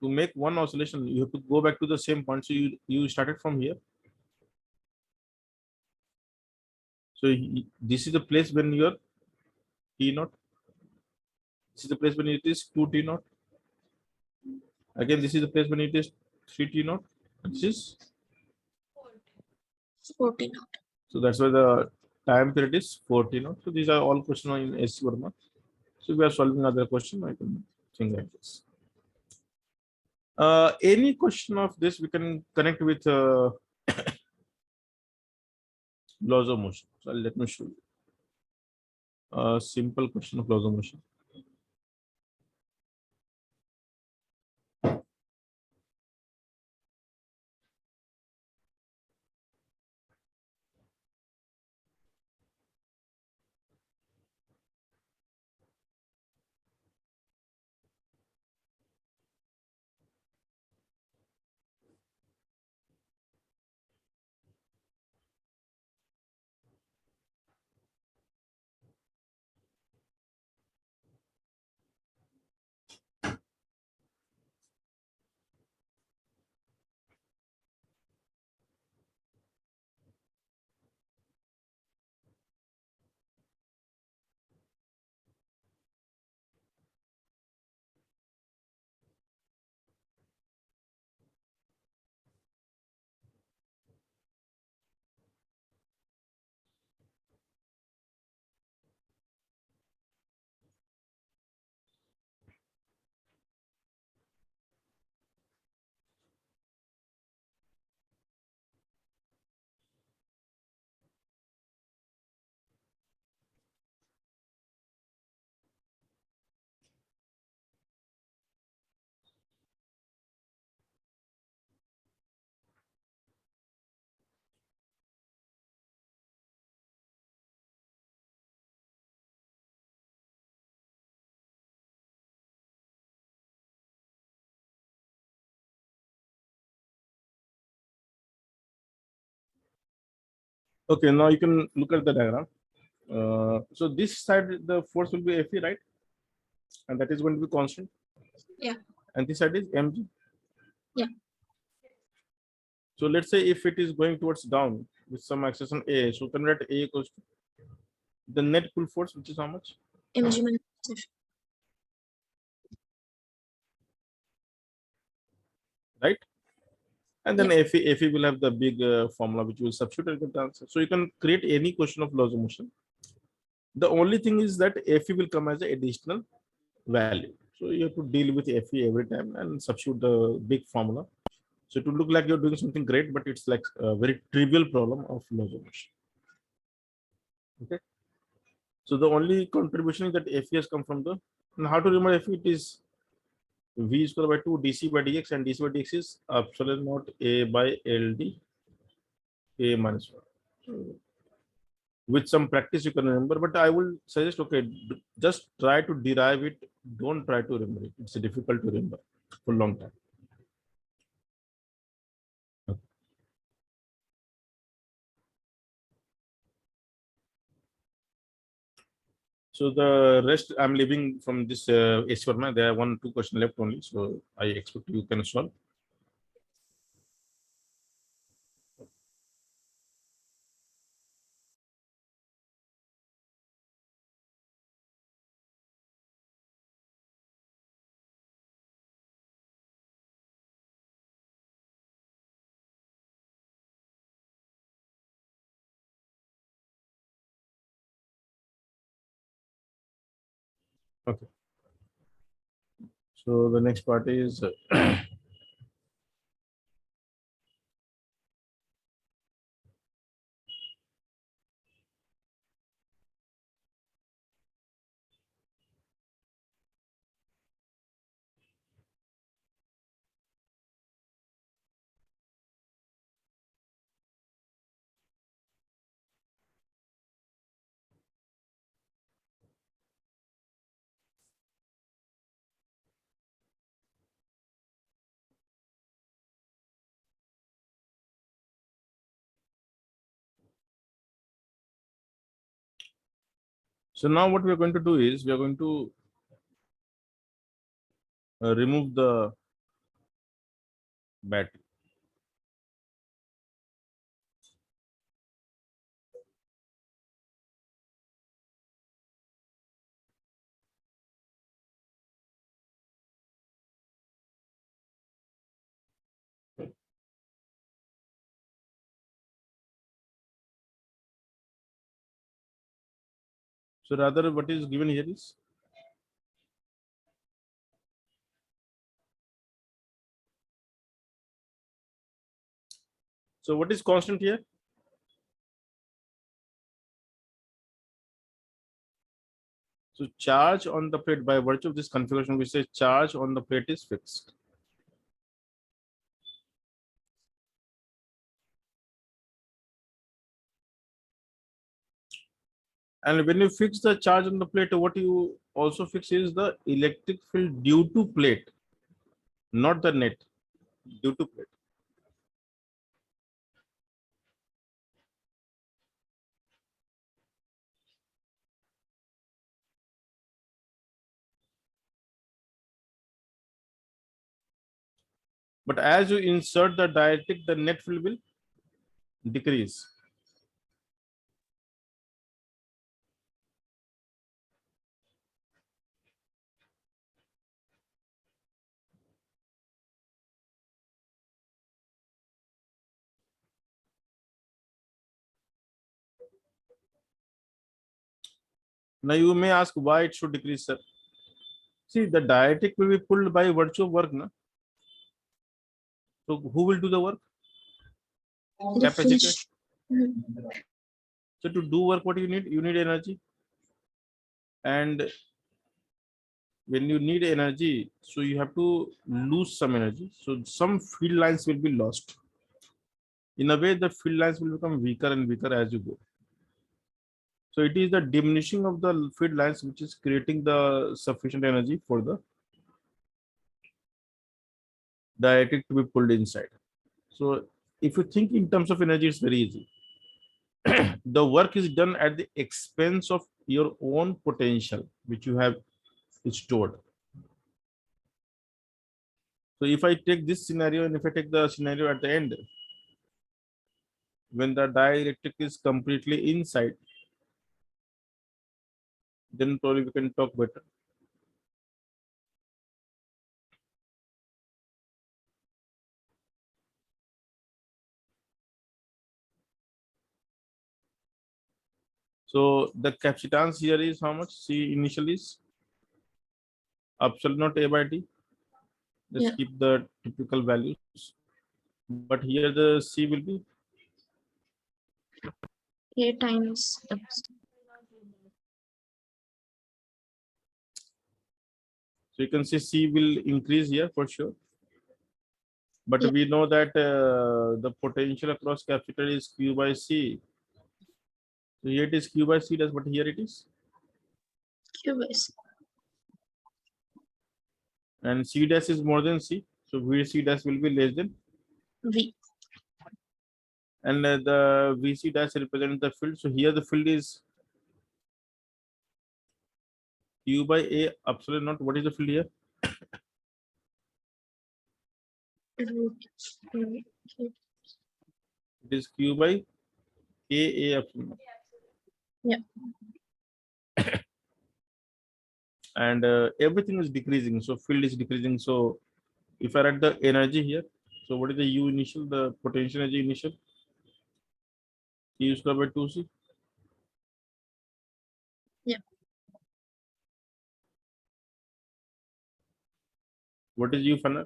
to make one oscillation. You have to go back to the same point. So you started from here. So this is the place when you are T naught. This is the place when it is 2 T naught. Again, this is the place when it is 3 T naught. This is 14. so that's why the time period is 4 T naught. So these are all questions in SC Verma. So we are solving other question. I can think like this. Any question of this we can connect with laws of motion. So let me show you a simple question of laws of motion. Okay, now you can look at the diagram. So this side the force will be Fe, right? And that is going to be constant. Yeah. And this side is mg. Yeah. So let's say if it is going towards down with some acceleration a, so can we write a equals to the net pull force, which is how much? Mg minus F. right? And then Yeah. Fe will have the big formula which will substitute and get the answer. So you can create any question of laws of motion. The only thing is that Fe will come as an additional value. So you have to deal with Fe every time and substitute the big formula. So to look like you're doing something great, but it's like a very trivial problem of laws of motion. Okay. So the only contribution is that Fe has come from the, and how to remember Fe, it is V square by 2 dc by dx, and dc by dx is epsilon naught A by LD A minus 1. So with some practice you can remember, but I will suggest, okay, just try to derive it. Don't try to remember it. It's difficult to remember for a long time. So the rest I'm leaving from this AC format. There are 1-2 questions left only. So I expect you can solve. Okay. So the next part is so now what we are going to do is we are going to remove the battery. So rather what is given here is so what is constant here? So charge on the plate by virtue of this configuration, we say charge on the plate is fixed. And when you fix the charge on the plate, what you also fix is the electric field due to plate, not the net, due to plate. But as you insert the dielectric, the net field will decrease. Now you may ask why it should decrease, sir. See, the dielectric will be pulled by virtue of work, na? So who will do the work? The field. Capacitor. So to do work, what you need? You need energy. And when you need energy, so you have to lose some energy. So some field lines will be lost. In a way, the field lines will become weaker and weaker as you go. So it is the diminishing of the field lines which is creating the sufficient energy for the dielectric to be pulled inside. So if you think in terms of energy, it's very easy. The work is done at the expense of your own potential, which you have stored. So if I take this scenario and if I take the scenario at the end, when the dielectric is completely inside, then probably we can talk better. So the capacitance here is how much? C initial is epsilon naught A by D. Let's Yeah. keep the typical values. But here the C will be A times so you can see C will increase here for sure. But Yeah. we know that the potential across capacitor is Q by C. So here it is Q by C dash, but here it is. Q by C. And C dash is more than C. So VC dash will be less than. V. And the VC dash represents the field. So here the field is Q by A epsilon naught. What is the field here? Root. It is Q by A epsilon naught. Yeah. And everything is decreasing. So field is decreasing. So if I write the energy here, so what is the U initial? The potential energy initial? Q square by 2C. Yeah. What is U final?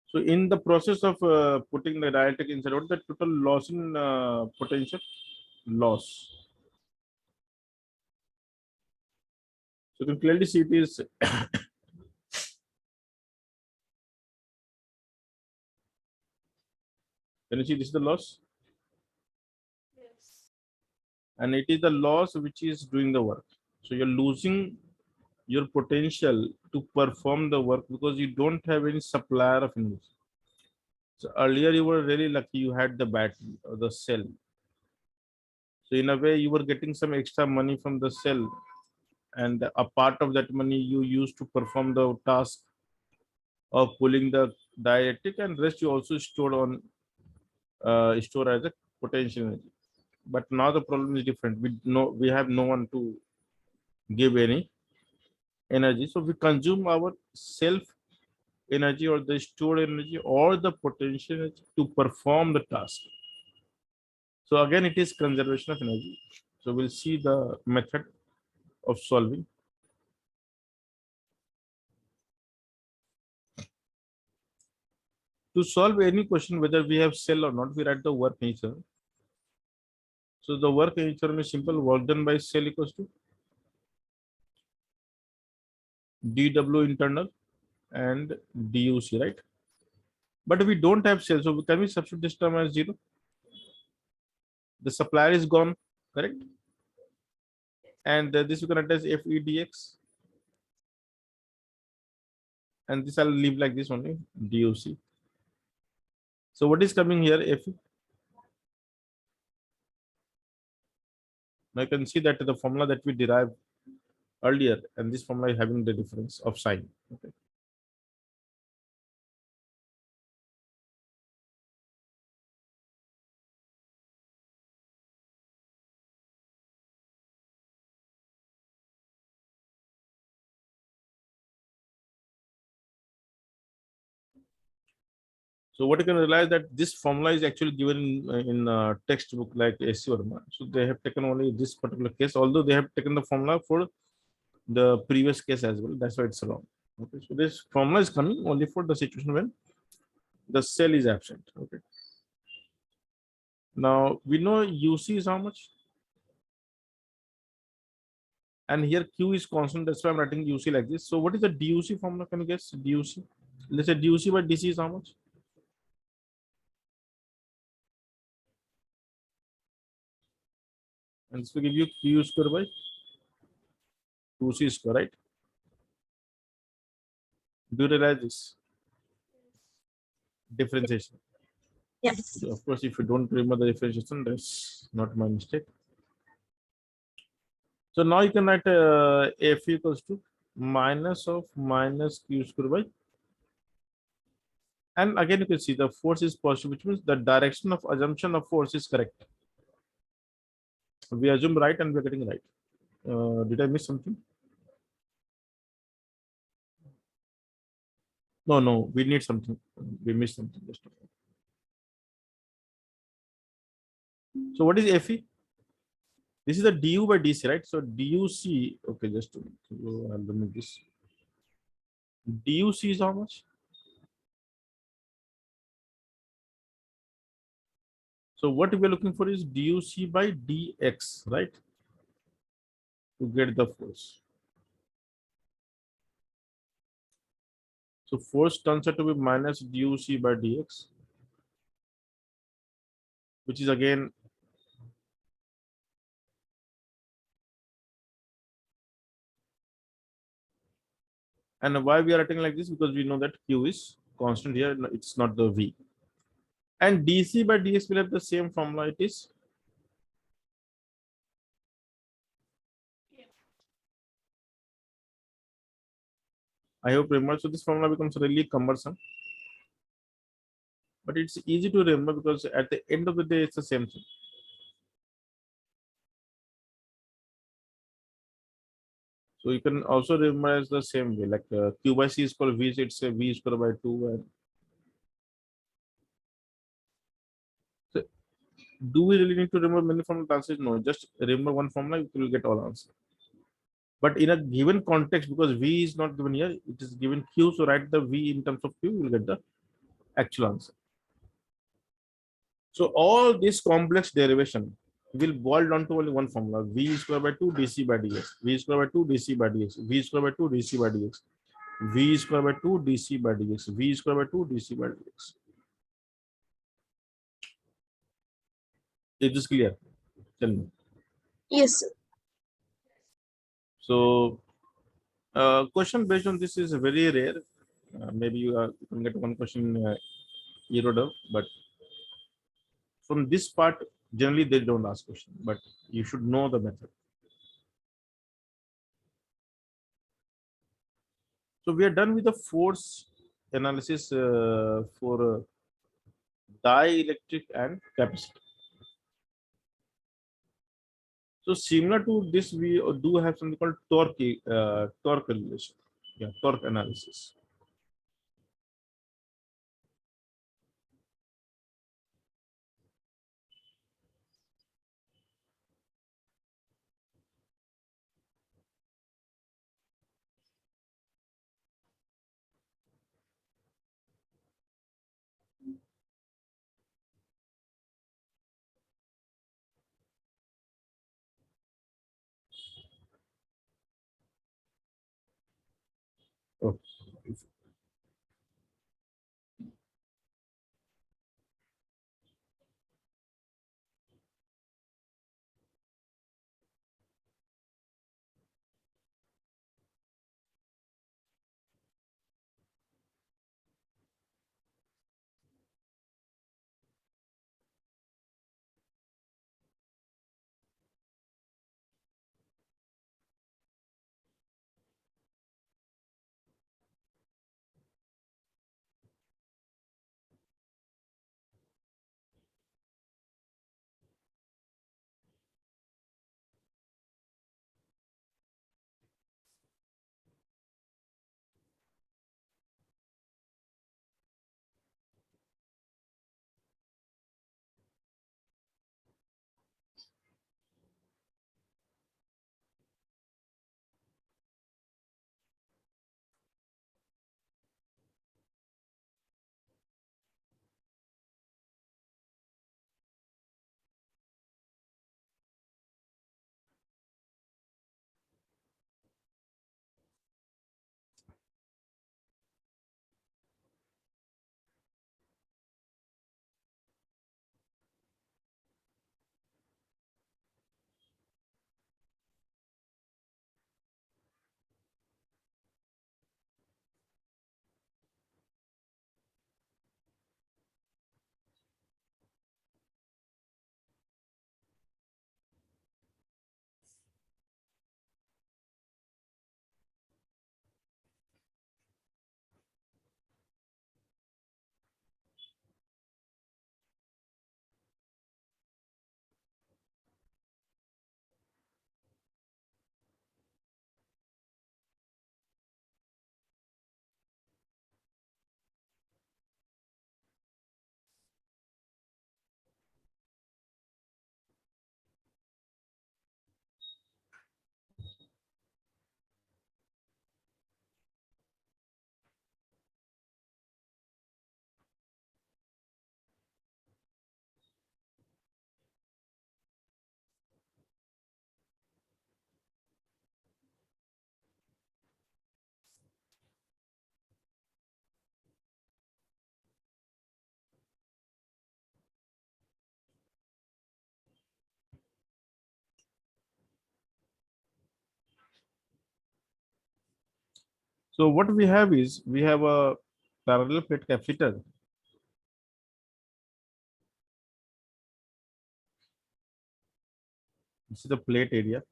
So in the process of putting the dielectric inside, what is the total loss in potential? Loss. So you can clearly see it is can you see this is the loss? And it is the loss which is doing the work. So you're losing your potential to perform the work because you don't have any supplier of energy. So earlier you were really lucky you had the battery or the cell. So in a way you were getting some extra money from the cell, and a part of that money you used to perform the task of pulling the dielectric, and rest you also stored on store as a potential energy. But now the problem is different. We have no one to give any energy, so we consume our self energy or the stored energy or the potential energy to perform the task. So again it is conservation of energy. So we'll see the method of solving. To solve any question whether we have cell or not, we write the work nature. So the work nature is simple. Work done by cell equals to dW internal and duc, right? But we don't have cell, so can we substitute this term as 0? The supplier is gone, correct? And this we can write as FE dx, and this I'll leave like this only, duc. So what is coming here, Fe? Now you can see that the formula that we derived earlier and this formula is having the difference of sign. Okay. So what you can realize that this formula is actually given in textbook like SC Verma. So they have taken only this particular case, although they have taken the formula for the previous case as well. That's why it's wrong. Okay, so this formula is coming only for the situation when the cell is absent. Okay. Now we know UC is how much, and here Q is constant. That's why I'm writing UC like this. So what is the DUC formula? Can you guess DUC? Let's say DUC by DC is how much? And this will give you Q square by 2C square, right? Do you realize this? Differentiation. Yes. So of course, if you don't remember the differentiation, that's not my mistake. So now you can write F equals to minus of minus Q square by. And again, you can see the force is positive, which means the direction of assumption of force is correct. We assume right and we're getting right. Did I miss something? No, we need something. We missed something. Just a moment. So what is FE? This is the du by dc, right? So duc, okay, just a minute. So I'll remove this. duc is how much? So what we are looking for is duc by dx, right? To get the force. So force turns out to be minus duc by dx, which is again and why we are writing like this, because we know that q is constant here, it's not the v. And dc by dx will have the same formula. It is I hope remember. So this formula becomes really cumbersome, but it's easy to remember because at the end of the day, it's the same thing. So you can also remember as the same way, like q by c is equal to v, so it's a v square by 2. And so do we really need to remember many formula answers? No, just remember one formula, you will get all answer. But in a given context, because v is not given here, it is given q, so write the v in terms of q, you will get the actual answer. So all this complex derivation will boil down to only one formula: v square by 2 dc by dx, v square by 2 dc by dx, v square by 2 dc by dx, v square by 2 dc by dx, v square by 2 dc by dx. Is this clear? Tell me. Yes, sir. So, question based on this is very rare. Maybe you can get one question year out, but from this part, generally they don't ask question, but you should know the method. So we are done with the force analysis for dielectric and capacitor. So similar to this, we do have something called torque relation. Yeah, torque analysis. Oh, So what we have is we have a parallel plate capacitor. This is the plate area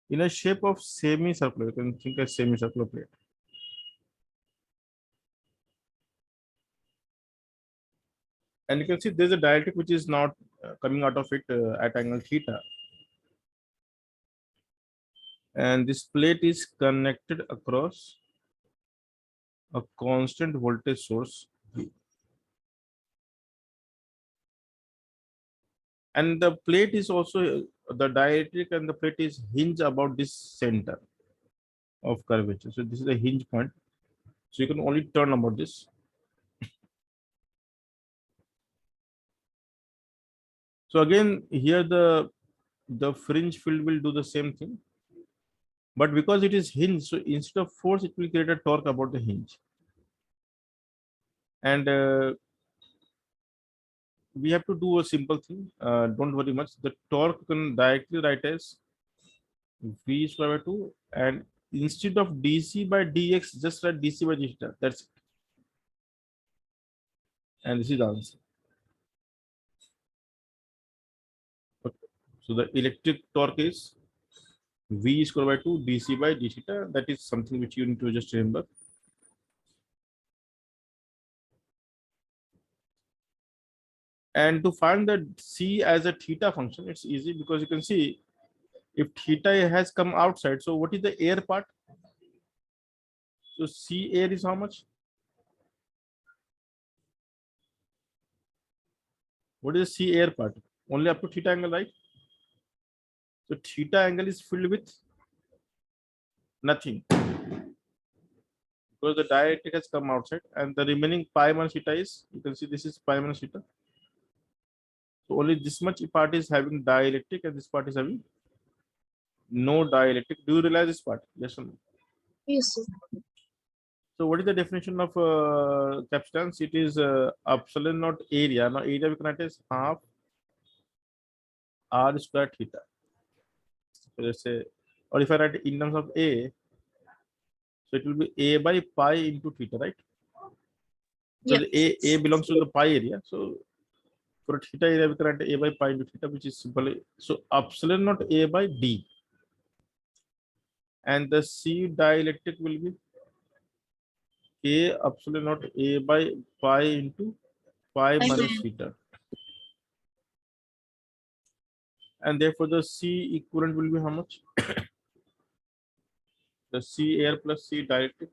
in a shape of semicircular. You can think a semicircular plate. And you can see there's a dielectric which is not coming out of it at angle theta. And this plate is connected across a constant voltage source V. And the plate is also the dielectric, and the plate is hinged about this center of curvature. So this is a hinge point. So you can only turn about this. So again, here the fringe field will do the same thing. But because it is hinged, so instead of force, it will create a torque about the hinge. And we have to do a simple thing. Don't worry much. The torque can directly write as V square by 2, and instead of dc by dx, just write dc by d theta. That's it. And this is the answer. Okay. So the electric torque is V square by 2 dc by d theta. That is something which you need to just remember. And to find the c as a theta function, it's easy because you can see if theta has come outside. So what is the air part? So c air is how much? What is the c air part? Only up to theta angle, right? So theta angle is filled with nothing because the dielectric has come outside, and the remaining pi minus theta is, you can see this is pi minus theta. So only this much part is having dielectric and this part is having no dielectric. Do you realize this part? Yes or no? Yes, sir. So what is the definition of capacitance? It is epsilon naught area. Now area we can write as half r square theta. So let's say, or if I write in terms of A, so it will be A by pi into theta, right? Yeah. Because A belongs to the pi area. So for theta area, we can write A by pi into theta, which is simply, so epsilon naught A by D. And the C dielectric will be A epsilon naught A by pi into pi Pi minus minus. theta. And therefore the C equivalent will be how much? The C air plus C dielectric.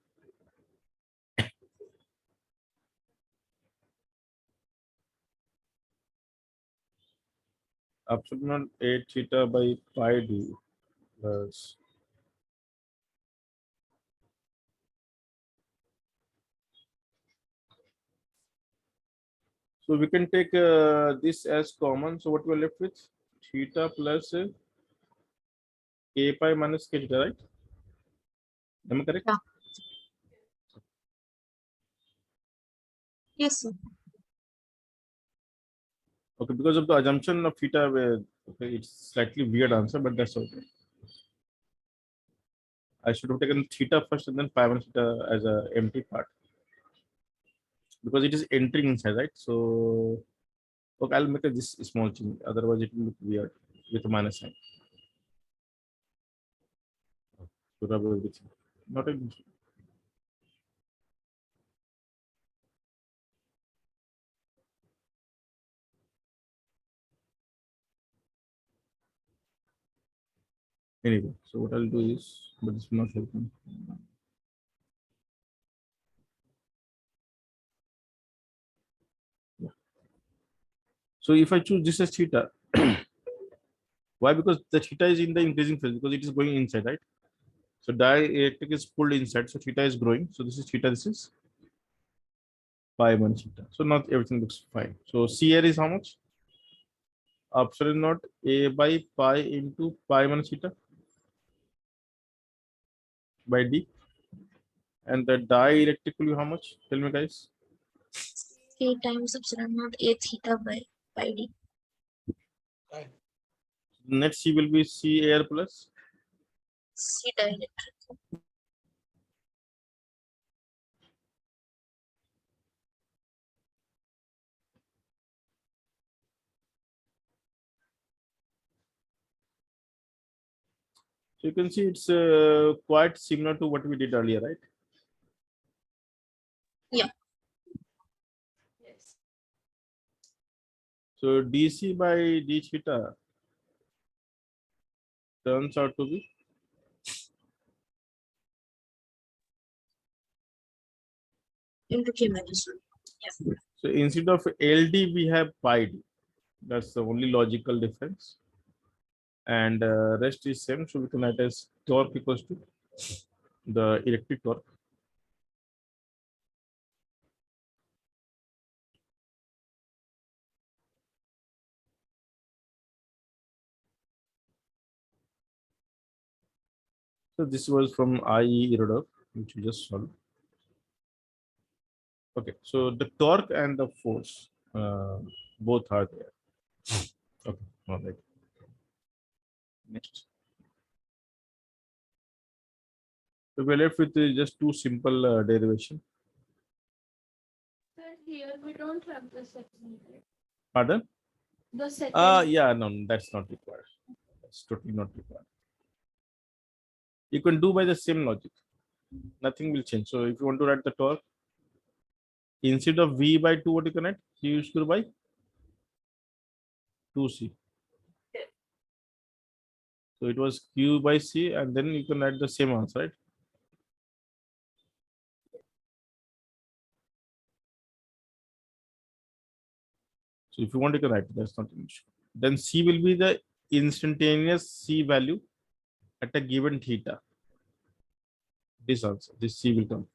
Epsilon naught A theta by pi d plus so we can take this as common. So what we're left with? Theta plus k pi minus k theta, right? Am I correct? Yeah. Yes, sir. Okay, because of the assumption of theta, okay, it's slightly weird answer, but that's okay. I should have taken theta first and then pi minus theta as a empty part because it is entering inside, right? So okay, I'll make this small change. Otherwise, it will look weird with a minus sign. To rub everything. Not a anyway. So what I'll do is, but it's not helping. Yeah. So if I choose this as theta, why? Because the theta is in the increasing phase because it is going inside, right? So dielectric is pulled inside, so theta is growing. So this is theta, this is pi minus theta. So not everything looks fine. So C air is how much? Epsilon naught A by pi into pi minus theta by D. And the dielectric will be how much? Tell me, guys. K times epsilon naught A theta by pi d. Net C will be C air plus C dielectric. So you can see it's quite similar to what we did earlier, right? Yeah. Yes. So dc by d theta turns out to be Into K minus 1. Yeah. so instead of ld we have pi d. That's the only logical difference, and rest is same. So we can write as torque equals to the electric torque. So this was from IE Irodov, which we just solved. Okay, so the torque and the force both are there. Okay, all right. Next. So we're left with just two simple derivation. Sir, here we don't have the second. Right? Pardon? The second. Yeah, no, that's not required. That's totally not required. You can do by the same logic. Nothing will change. So if you want to write the torque, instead of V by 2, what you can write? Q square by 2C. So it was Q by C, and then you can write the same answer, right? So if you want, you can write it. That's not an issue. Then C will be the instantaneous C value at a given theta. This answer, this C will come.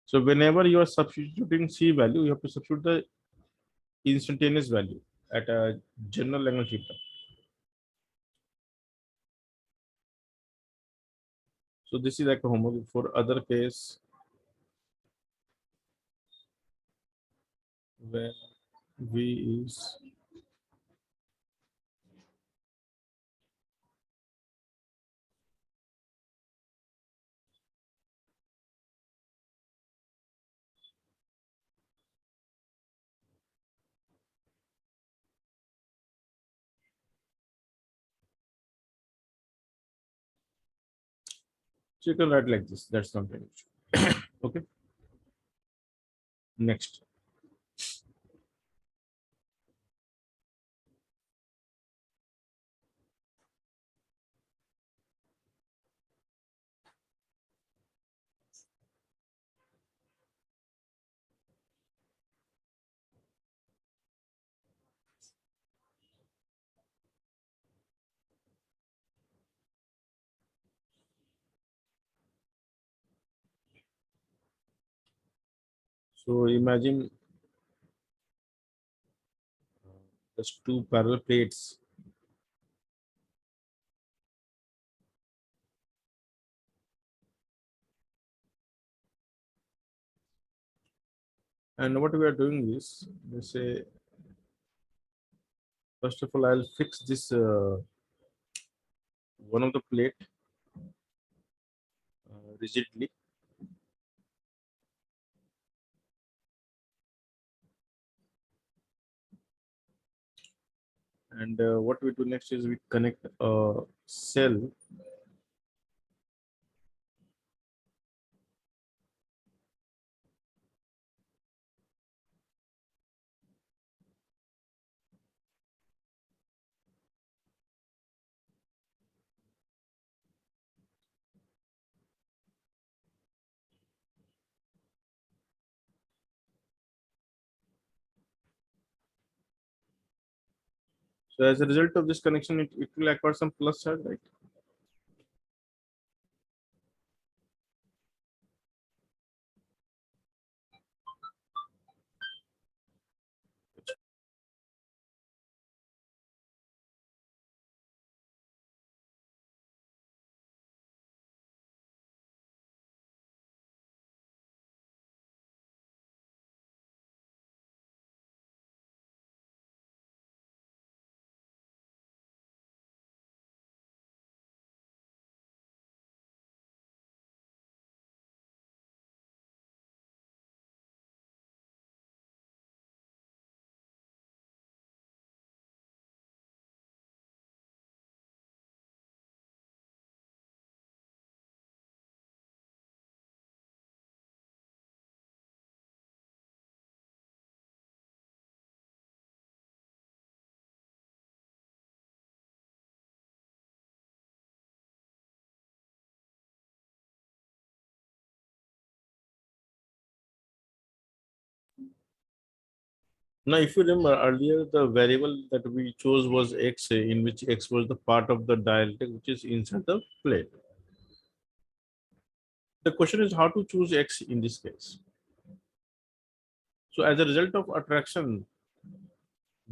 So whenever you are substituting C value, you have to substitute the instantaneous value at a general angle theta. So this is like a homework. For other case, when V is so you can write like this. That's not an issue. Okay. Next. So imagine just two parallel plates. And what we are doing is, let's say, first of all, I'll fix this one of the plate rigidly. And what we do next is we connect a cell So as a result of this connection, it will acquire some plus charge, right? Now, if you remember earlier, the variable that we chose was x, in which x was the part of the dielectric which is inside the plate. The question is how to choose x in this case. So as a result of attraction,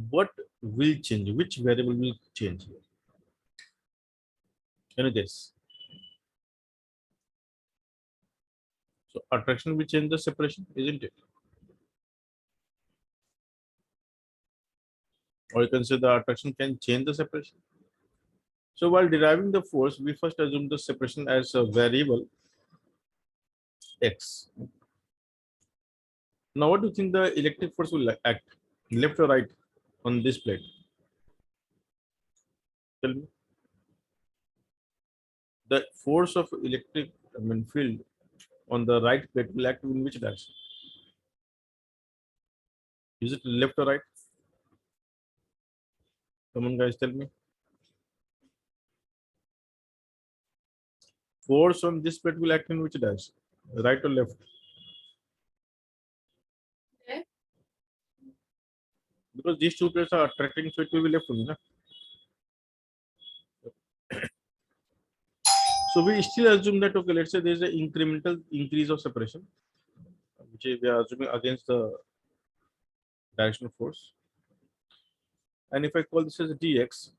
what will change? Which variable will change here? Can you guess? So attraction will change the separation, isn't it? Or you can say the attraction can change the separation. So while deriving the force, we first assume the separation as a variable x. Now, what do you think the electric force will act, left or right, on this plate? Tell me. The force of electric, field on the right plate will act in which direction? Is it left or right? Come on, guys, tell me. Force on this plate will act in which direction? Right or left? Left. Because these two plates are attracting, so it will be left only, na? So we still assume that, okay, let's say there is an incremental increase of separation, which we are assuming against the directional force. And if I call this as dx,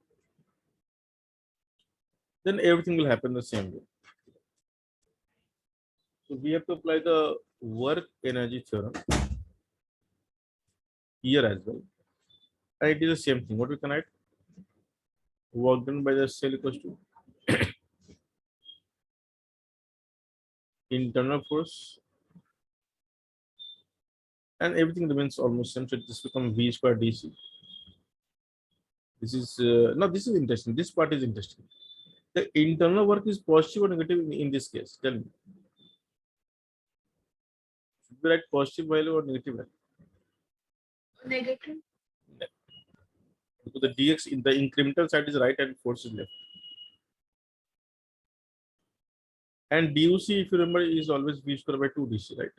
then everything will happen the same way. So we have to apply the work energy theorem here as well. And it is the same thing. What we can write? Work done by the cell equals to internal force, and everything remains almost same. So this becomes V square dc. This is no, this is interesting. This part is interesting. The internal work is positive or negative in this case? Tell me. Should we write positive value or negative value? Negative. Because the dx in the incremental side is right and force is left. And duc, if you remember, is always v square by 2 dc, right?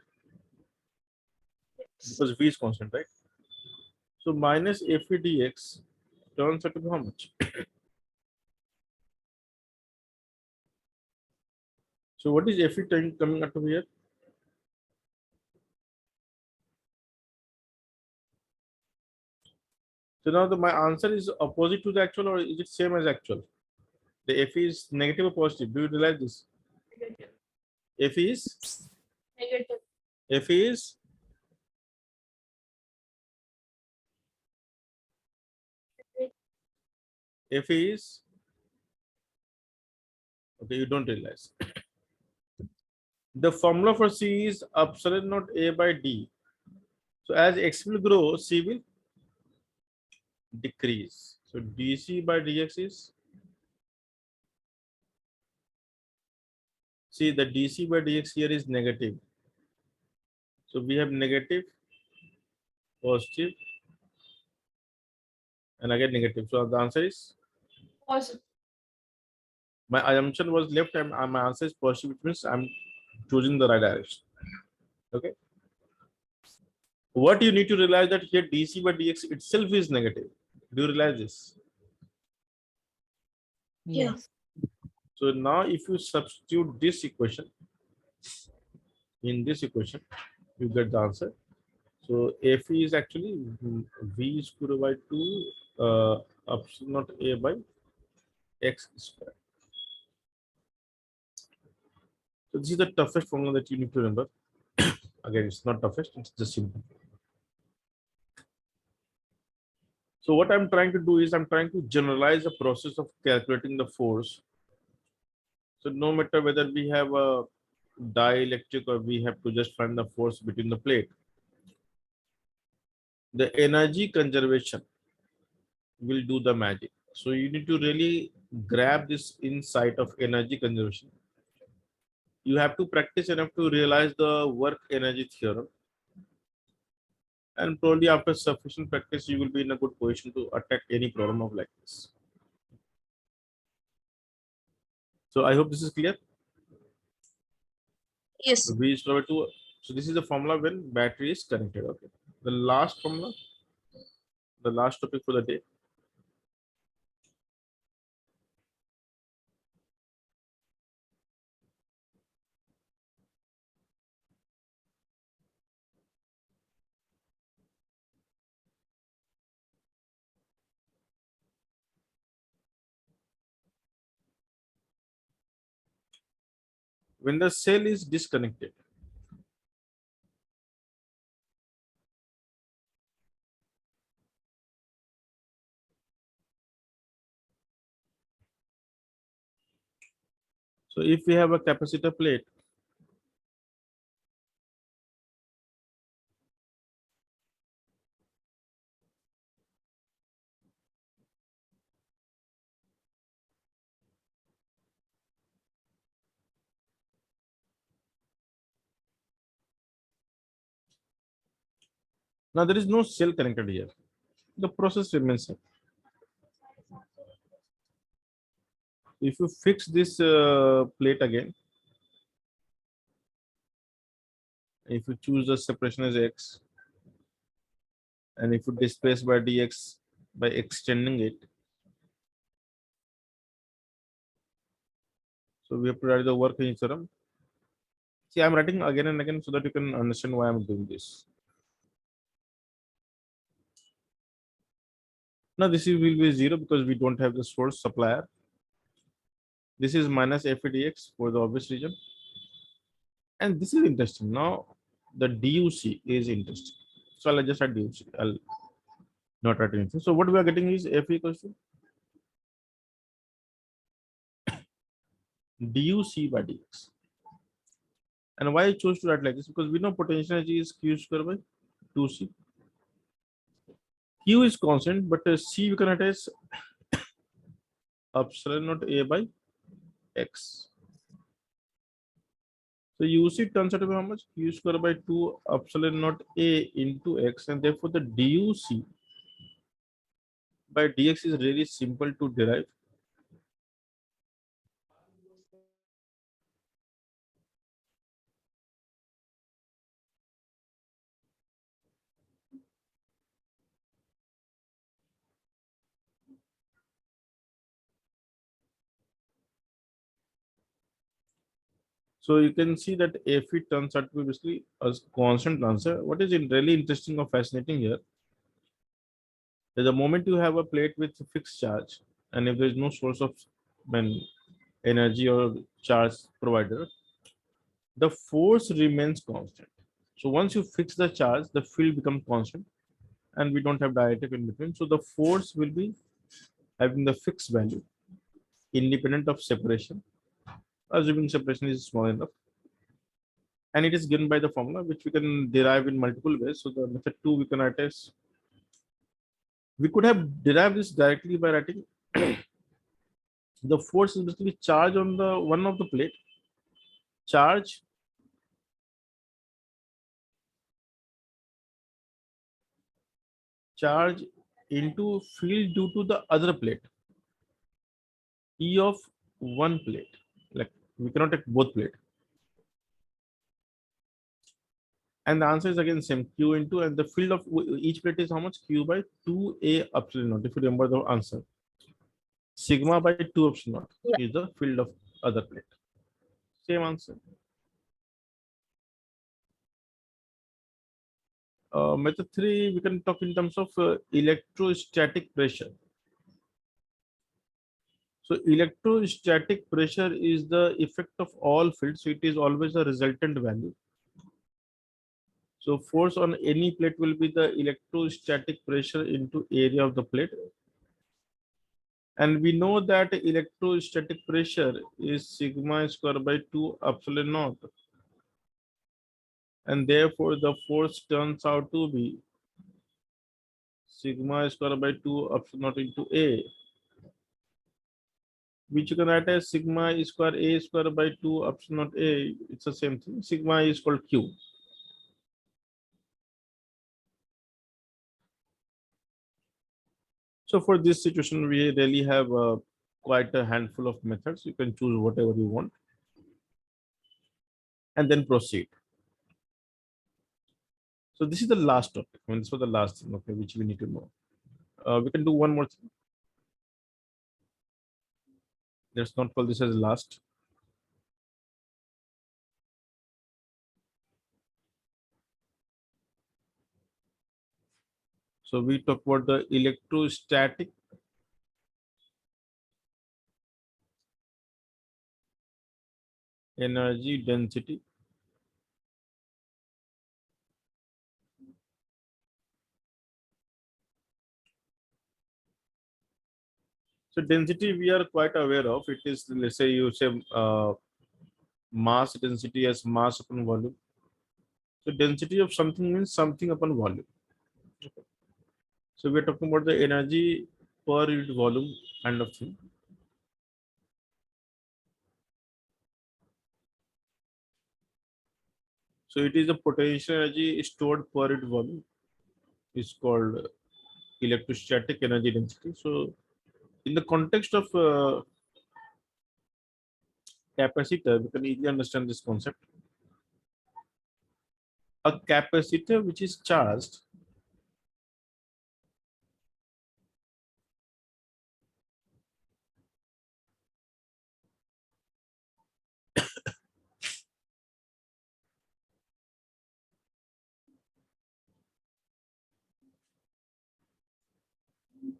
Because v is constant, right? So minus fe dx turns out to be how much? So what is fe time coming out of here? So now my answer is opposite to the actual, or is it same as actual? The fe is negative or positive? Do you realize this? Negative. Fe is Negative. fe is fe is okay. You don't realize. The formula for C is epsilon naught A by D. So as X will grow, C will decrease. So dc by dx is, see, the dc by dx here is negative. So we have negative, positive, and again negative. So the answer is, Positive. my assumption was left and my answer is positive, which means I'm choosing the right direction. Okay. What you need to realize that here dc by dx itself is negative. Do you realize this? Yeah. Yes. So now if you substitute this equation in this equation, you get the answer. So Fe is actually V square by 2 epsilon naught A by X square. So this is the toughest formula that you need to remember. Again, it's not toughest, it's just simple. So what I'm trying to do is I'm trying to generalize the process of calculating the force. So no matter whether we have a dielectric or we have to just find the force between the plate, the energy conservation will do the magic. So you need to really grab this insight of energy conservation. You have to practice enough to realize the work energy theorem. And probably after sufficient practice, you will be in a good position to attack any problem of like this. So I hope this is clear. Yes. So V is equal to, so this is the formula when battery is connected. Okay. The last formula, the last topic for the day. When the cell is disconnected, so if we have a capacitor plate, now there is no cell connected here. The process remains same. If you fix this plate again, if you choose the separation as x, and if you displace by dx by extending it, so we have to write the work in theorem. See, I'm writing again and again so that you can understand why I'm doing this. Now this will be 0 because we don't have the source supplier. This is minus f dx for the obvious reason. And this is interesting. Now the DUC is interesting. So I'll just add DUC. I'll not write anything. So what we are getting is F equals to DUC by dx. And why I chose to write like this? Because we know potential energy is Q square by 2C. Q is constant, but C we can write as epsilon naught A by X. So UC turns out to be how much? Q square by 2 epsilon naught A into X, and therefore the DUC by dx is really simple to derive. So you can see that F it turns out to be basically a constant answer. What is really interesting or fascinating here is the moment you have a plate with a fixed charge, and if there is no source of energy or charge provider, the force remains constant. So once you fix the charge, the field becomes constant, and we don't have dielectric in between. So the force will be having the fixed value, independent of separation, assuming separation is small enough. And it is given by the formula which we can derive in multiple ways. So the method 2 we can write as, we could have derived this directly by writing the force is basically charge on the one of the plate, charge into field due to the other plate, E of one plate. Like we cannot take both plate. And the answer is again same, Q into, and the field of each plate is how much? Q by 2A epsilon naught. If you remember the answer, sigma by 2 epsilon naught Yeah. is the field of other plate. Same answer. Method 3, we can talk in terms of electrostatic pressure. So electrostatic pressure is the effect of all fields. So it is always a resultant value. So force on any plate will be the electrostatic pressure into area of the plate. And we know that electrostatic pressure is sigma square by 2 epsilon naught. And therefore the force turns out to be sigma square by 2 epsilon naught into A, which you can write as sigma square A square by 2 epsilon naught A. It's the same thing. Sigma is called Q. So for this situation, we really have quite a handful of methods. You can choose whatever you want and then proceed. So this is the last topic. I mean, this was the last thing, okay, which we need to know. We can do one more thing. Let's not call this as last. So we talk about the electrostatic energy density. So density we are quite aware of. It is, let's say you say mass density as mass upon volume. So density of something means something upon volume. So we're talking about the energy per unit volume kind of thing. So it is the potential energy stored per unit volume is called electrostatic energy density. So in the context of capacitor, we can easily understand this concept. A capacitor which is charged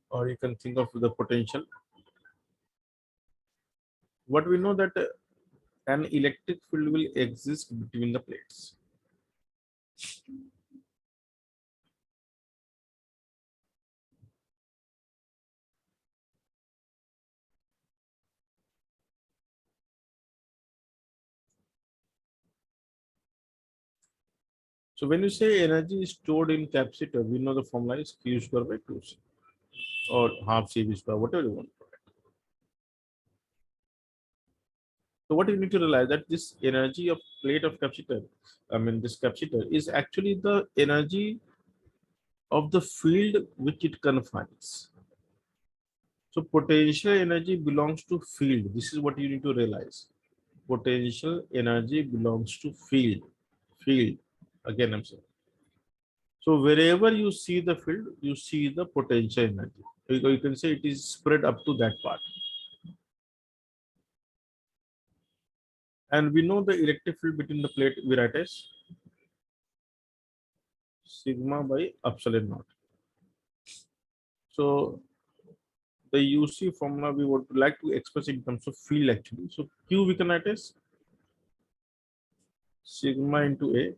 or you can think of the potential. What we know that an electric field will exist between the plates. So when you say energy is stored in capacitor, we know the formula is Q square by 2C or half CV square, whatever you want. So what you need to realize that this energy of plate of capacitor, I mean this capacitor is actually the energy of the field which it confines. So potential energy belongs to field. This is what you need to realize. Potential energy belongs to field. Field. Again, I'm saying. So wherever you see the field, you see the potential energy. You can say it is spread up to that part. And we know the electric field between the plate we write as sigma by epsilon naught. So the UC formula we would like to express in terms of field actually. So Q we can write as sigma into A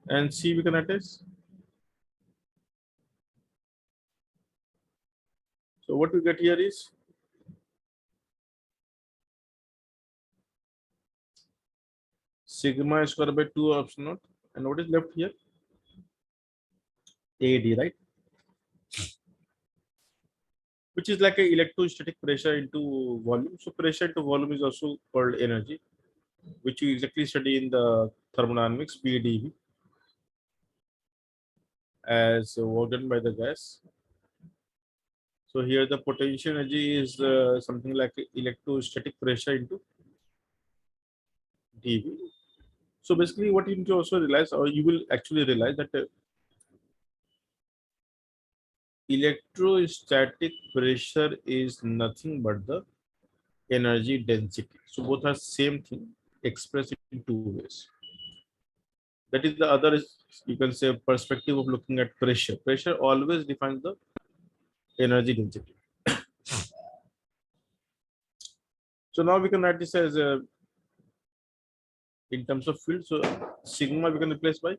and C we can write as. So what we get here is sigma square by 2 epsilon naught. And what is left here? AD, right? Which is like a electrostatic pressure into volume. So pressure into volume is also called energy, which you exactly study in the thermodynamics, PDV, as work done by the gas. So here the potential energy is something like electrostatic pressure into dV. So basically what you need to also realize, or you will actually realize that electrostatic pressure is nothing but the energy density. So both are same thing expressed in two ways. That is the other, you can say, perspective of looking at pressure. Pressure always defines the energy density. So now we can write this as in terms of field. So sigma we can replace by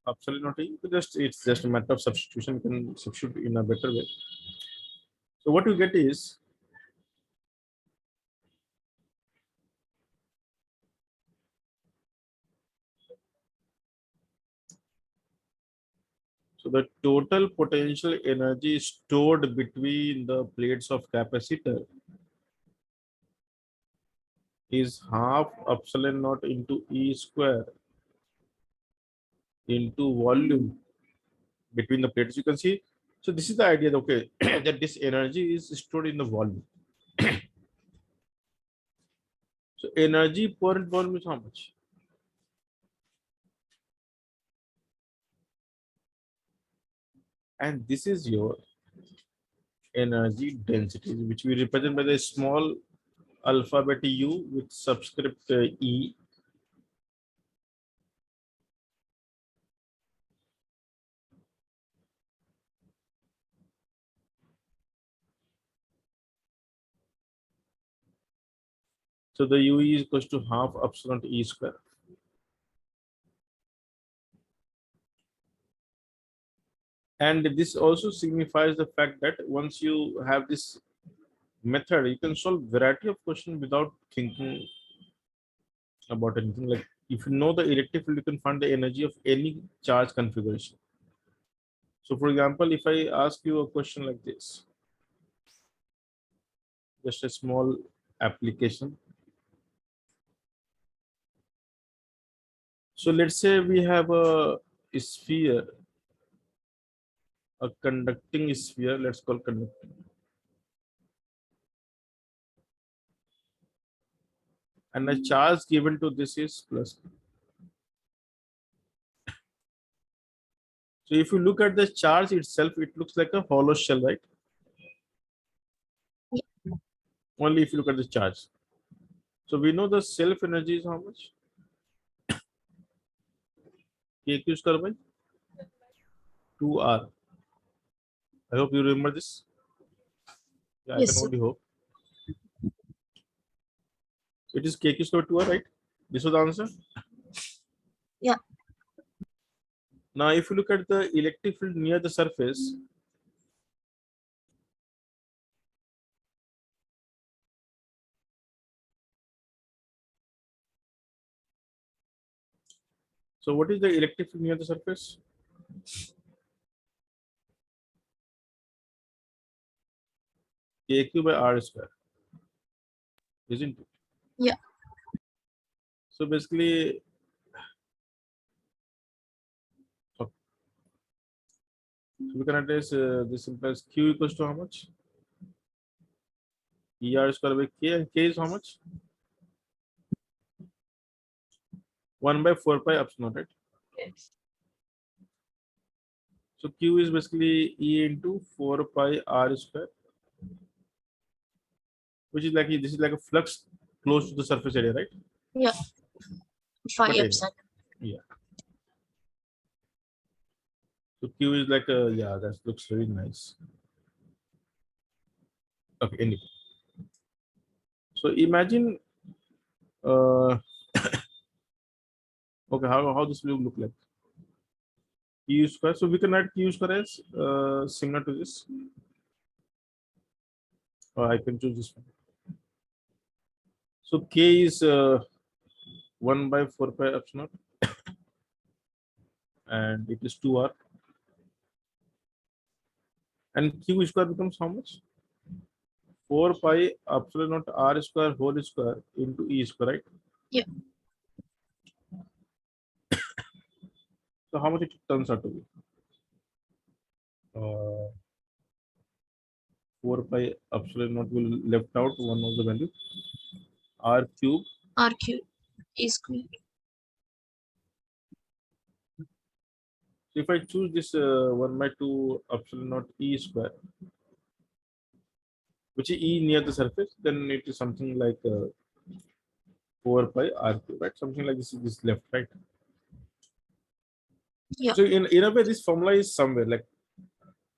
epsilon naught E. It's just a matter of substitution. You can substitute in a better way. So what you get is so the total potential energy stored between the plates of capacitor is half epsilon naught into E square into volume between the plates. You can see. So this is the idea that, okay, that this energy is stored in the volume. So energy per volume is how much? and this is your energy density, which we represent by the small alphabet U with subscript E. So the U is equals to half epsilon E square. And this also signifies the fact that once you have this method, you can solve variety of questions without thinking about anything. Like if you know the electric field, you can find the energy of any charge configuration. So for example, if I ask you a question like this, just a small application. So let's say we have a sphere, a conducting sphere, let's call conducting. And the charge given to this is plus. So if you look at the charge itself, it looks like a hollow shell, right? Only if you look at the charge. So we know the self energy is how much? KQ square by 2R. I hope you remember this. Yeah, I Yes, can sir. only hope. It is KQ square 2R, right? This was the answer. Yeah. Now, if you look at the electric field near the surface, so what is the electric field near the surface? KQ by R square, isn't it? Yeah. So basically, okay. So we can address this implies Q equals to how much? ER square by K, and K is how much? 1 by 4 pi epsilon, right? Yes. So Q is basically E into 4 pi R square, which is like this is like a flux close to the surface area, right? Yeah. 5 But anyway, epsilon. yeah. So Q is like a, yeah, that looks very nice. Okay, anyway. So imagine, okay, how this will look like. Q square. So we can write Q square as similar to this. Or I can choose this one. So K is 1 by 4 pi epsilon, and it is 2R. And Q square becomes how much? 4 pi epsilon naught R square whole square into E square, right? Yeah. So how much it turns out to be? 4 pi epsilon naught will left out one of the value. R cube. RQ is square. So if I choose this 1 by 2 epsilon naught E square, which is E near the surface, then it is something like 4 pi R cube, right? Something like this left, right? Yeah. So in a way, this formula is somewhere like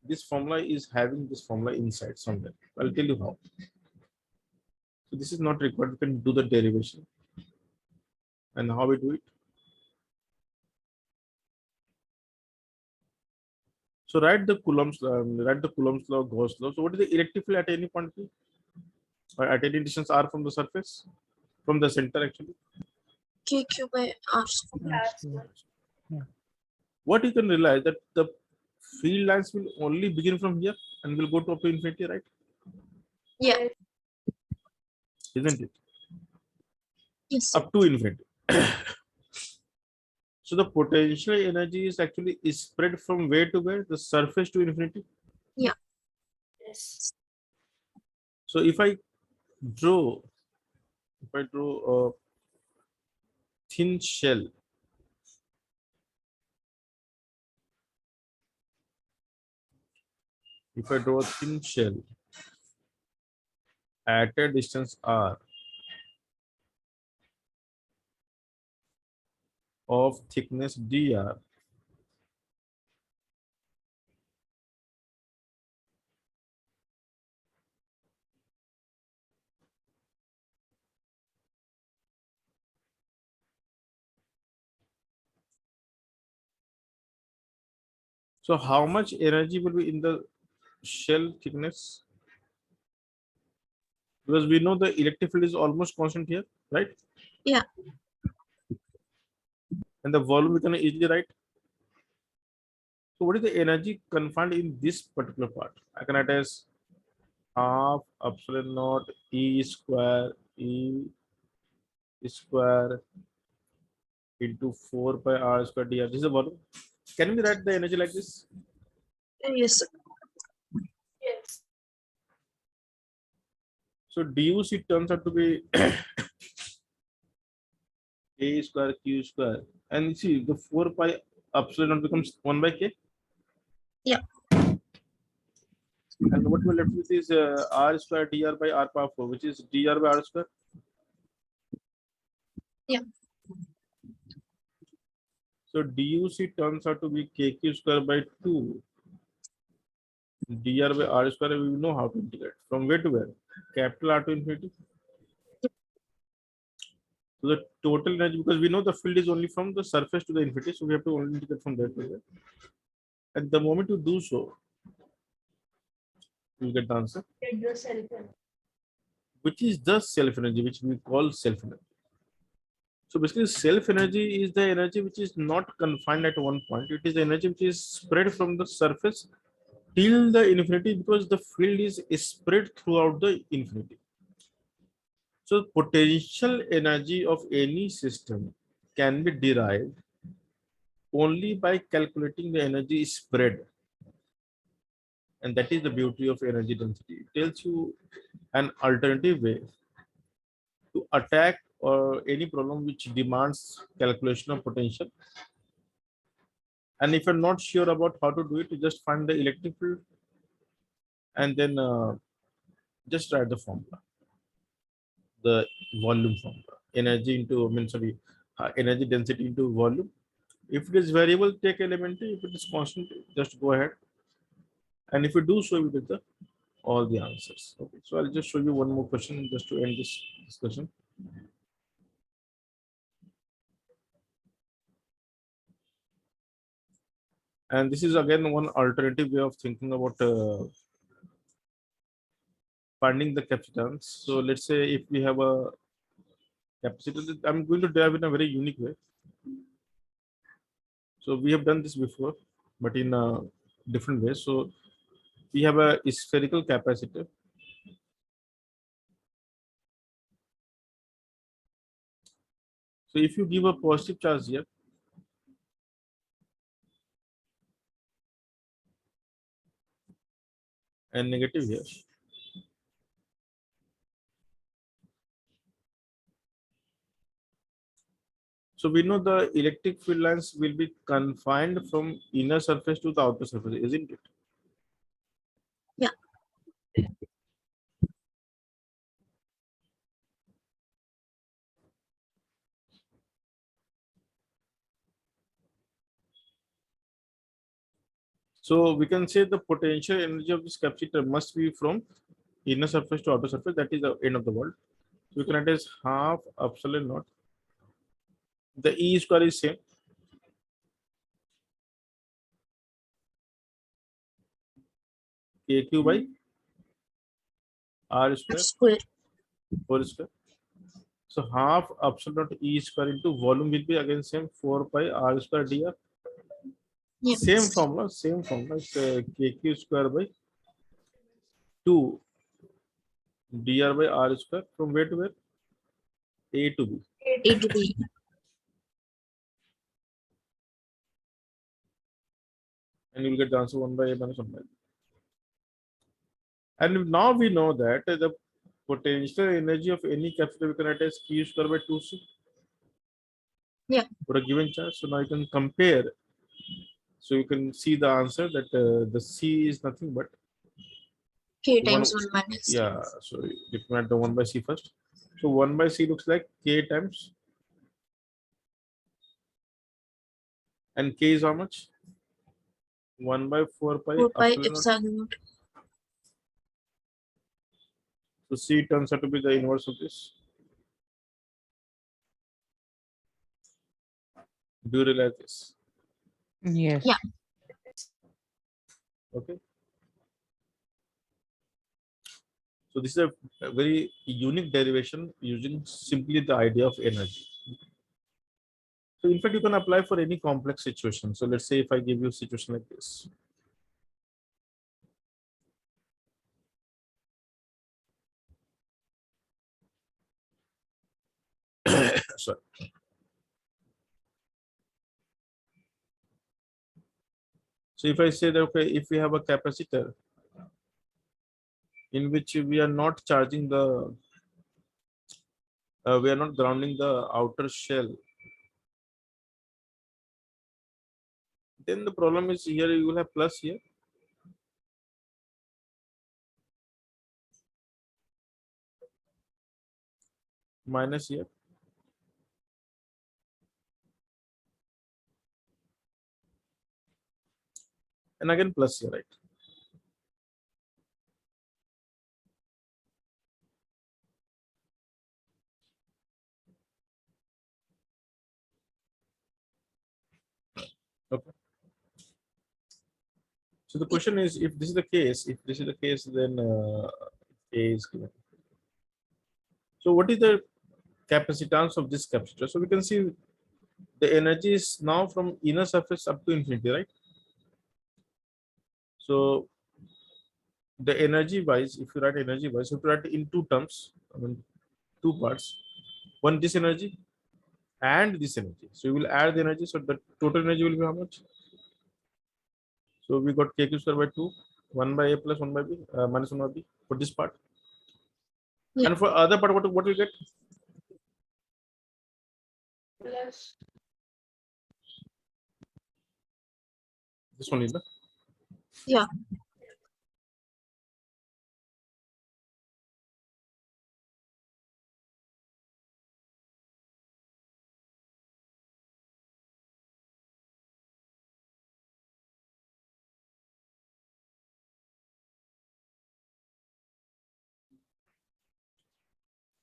this formula is having this formula inside somewhere. I'll tell you how. So this is not required. You can do the derivation. And how we do it? So write the Coulomb's law, Gauss law. So what is the electric field at any point P? Or at any distance R from the surface? From the center actually. KQ by R square. What you can realize that the field lines will only begin from here and will go to up to infinity, right? Yeah. Isn't it? Yes, sir. Up to infinity. So the potential energy is actually spread from where to where? The surface to infinity. Yes. So if I draw a thin shell, If I draw a thin shell at a distance r of thickness dr, so how much energy will be in the shell thickness? Because we know the electric field is almost constant here, right? Yeah. And the volume we can easily write. So what is the energy confined in this particular part? I can write as half epsilon naught E square into 4 pi r square dr. This is the volume. Can we write the energy like this? Yes, sir. Yes. So duc turns out to be a square q square, and see the 4 pi epsilon naught becomes 1 by k. Yeah. And what we're left with is r square dr by r power 4, which is dr by r square. Yeah. So duc turns out to be kq square by 2 dr by r square. We will know how to integrate from where to where, capital R to infinity. So the total energy, because we know the field is only from the surface to the infinity, so we have to only integrate from there to there. At the moment you do so, you get the answer, Get the self energy. which is the self energy, which we call self energy. So basically, self energy is the energy which is not confined at one point. It is the energy which is spread from the surface till the infinity, because the field is spread throughout the infinity. So potential energy of any system can be derived only by calculating the energy spread. And that is the beauty of energy density. It tells you an alternative way to attack or any problem which demands calculation of potential. And if you're not sure about how to do it, you just find the electric field and then just write the formula, the volume formula. Energy into, I mean, sorry, energy density into volume. If it is variable, take elementary. If it is constant, just go ahead. And if you do so, you get the all the answers. Okay, so I'll just show you one more question just to end this discussion. And this is again one alternative way of thinking about finding the capacitance. So let's say if we have a capacitor, I'm going to derive in a very unique way. So we have done this before, but in a different way. So we have a spherical capacitor. So if you give a positive charge here, and negative here, so we know the electric field lines will be confined from inner surface to the outer surface, isn't it? Yeah. So we can say the potential energy of this capacitor must be from inner surface to outer surface. That is the end of the world. So we can write as half epsilon naught. The E square is same. KQ by R square Square. whole square. So half epsilon naught E square into volume will be again same 4 pi R square dr. Yeah. Same formula, same formula. It's KQ square by 2 dr by R square from where to where? A to B. A to B. And you'll get the answer 1 by A minus 1 by B. And now we know that the potential energy of any capacitor we can write as Q square by 2C. Yeah. For a given charge. So now you can compare. So you can see the answer that the C is nothing but K So one- times 1 minus. Yeah, so looking at the 1 by C first. So 1 by C looks like K times, and K is how much? 1 by 4 pi 4 pi epsilon naught. epsilon naught. So C turns out to be the inverse of this. Do you realize this? Yes. Yeah. Okay. So this is a very unique derivation using simply the idea of energy. So in fact, you can apply for any complex situation. So let's say if I give you a situation like this. Sorry. So if I say that, okay, if we have a capacitor in which we are not charging the, we are not grounding the outer shell, then the problem is here you will have plus here. Minus here. And again plus here, right? Okay. So the question is, if this is the case, then A is given. So what is the capacitance of this capacitor? So we can see the energy is now from inner surface up to infinity, right? So the energy wise, if you write energy wise, you have to write in two terms, I mean, two parts. One, this energy and this energy. So you will add the energy. So the total energy will be how much? So we got k cube square by 2, 1 by A plus 1 by B, minus 1 by B for this part. Yeah. And for other part, what we get? Plus This one is the. Yeah.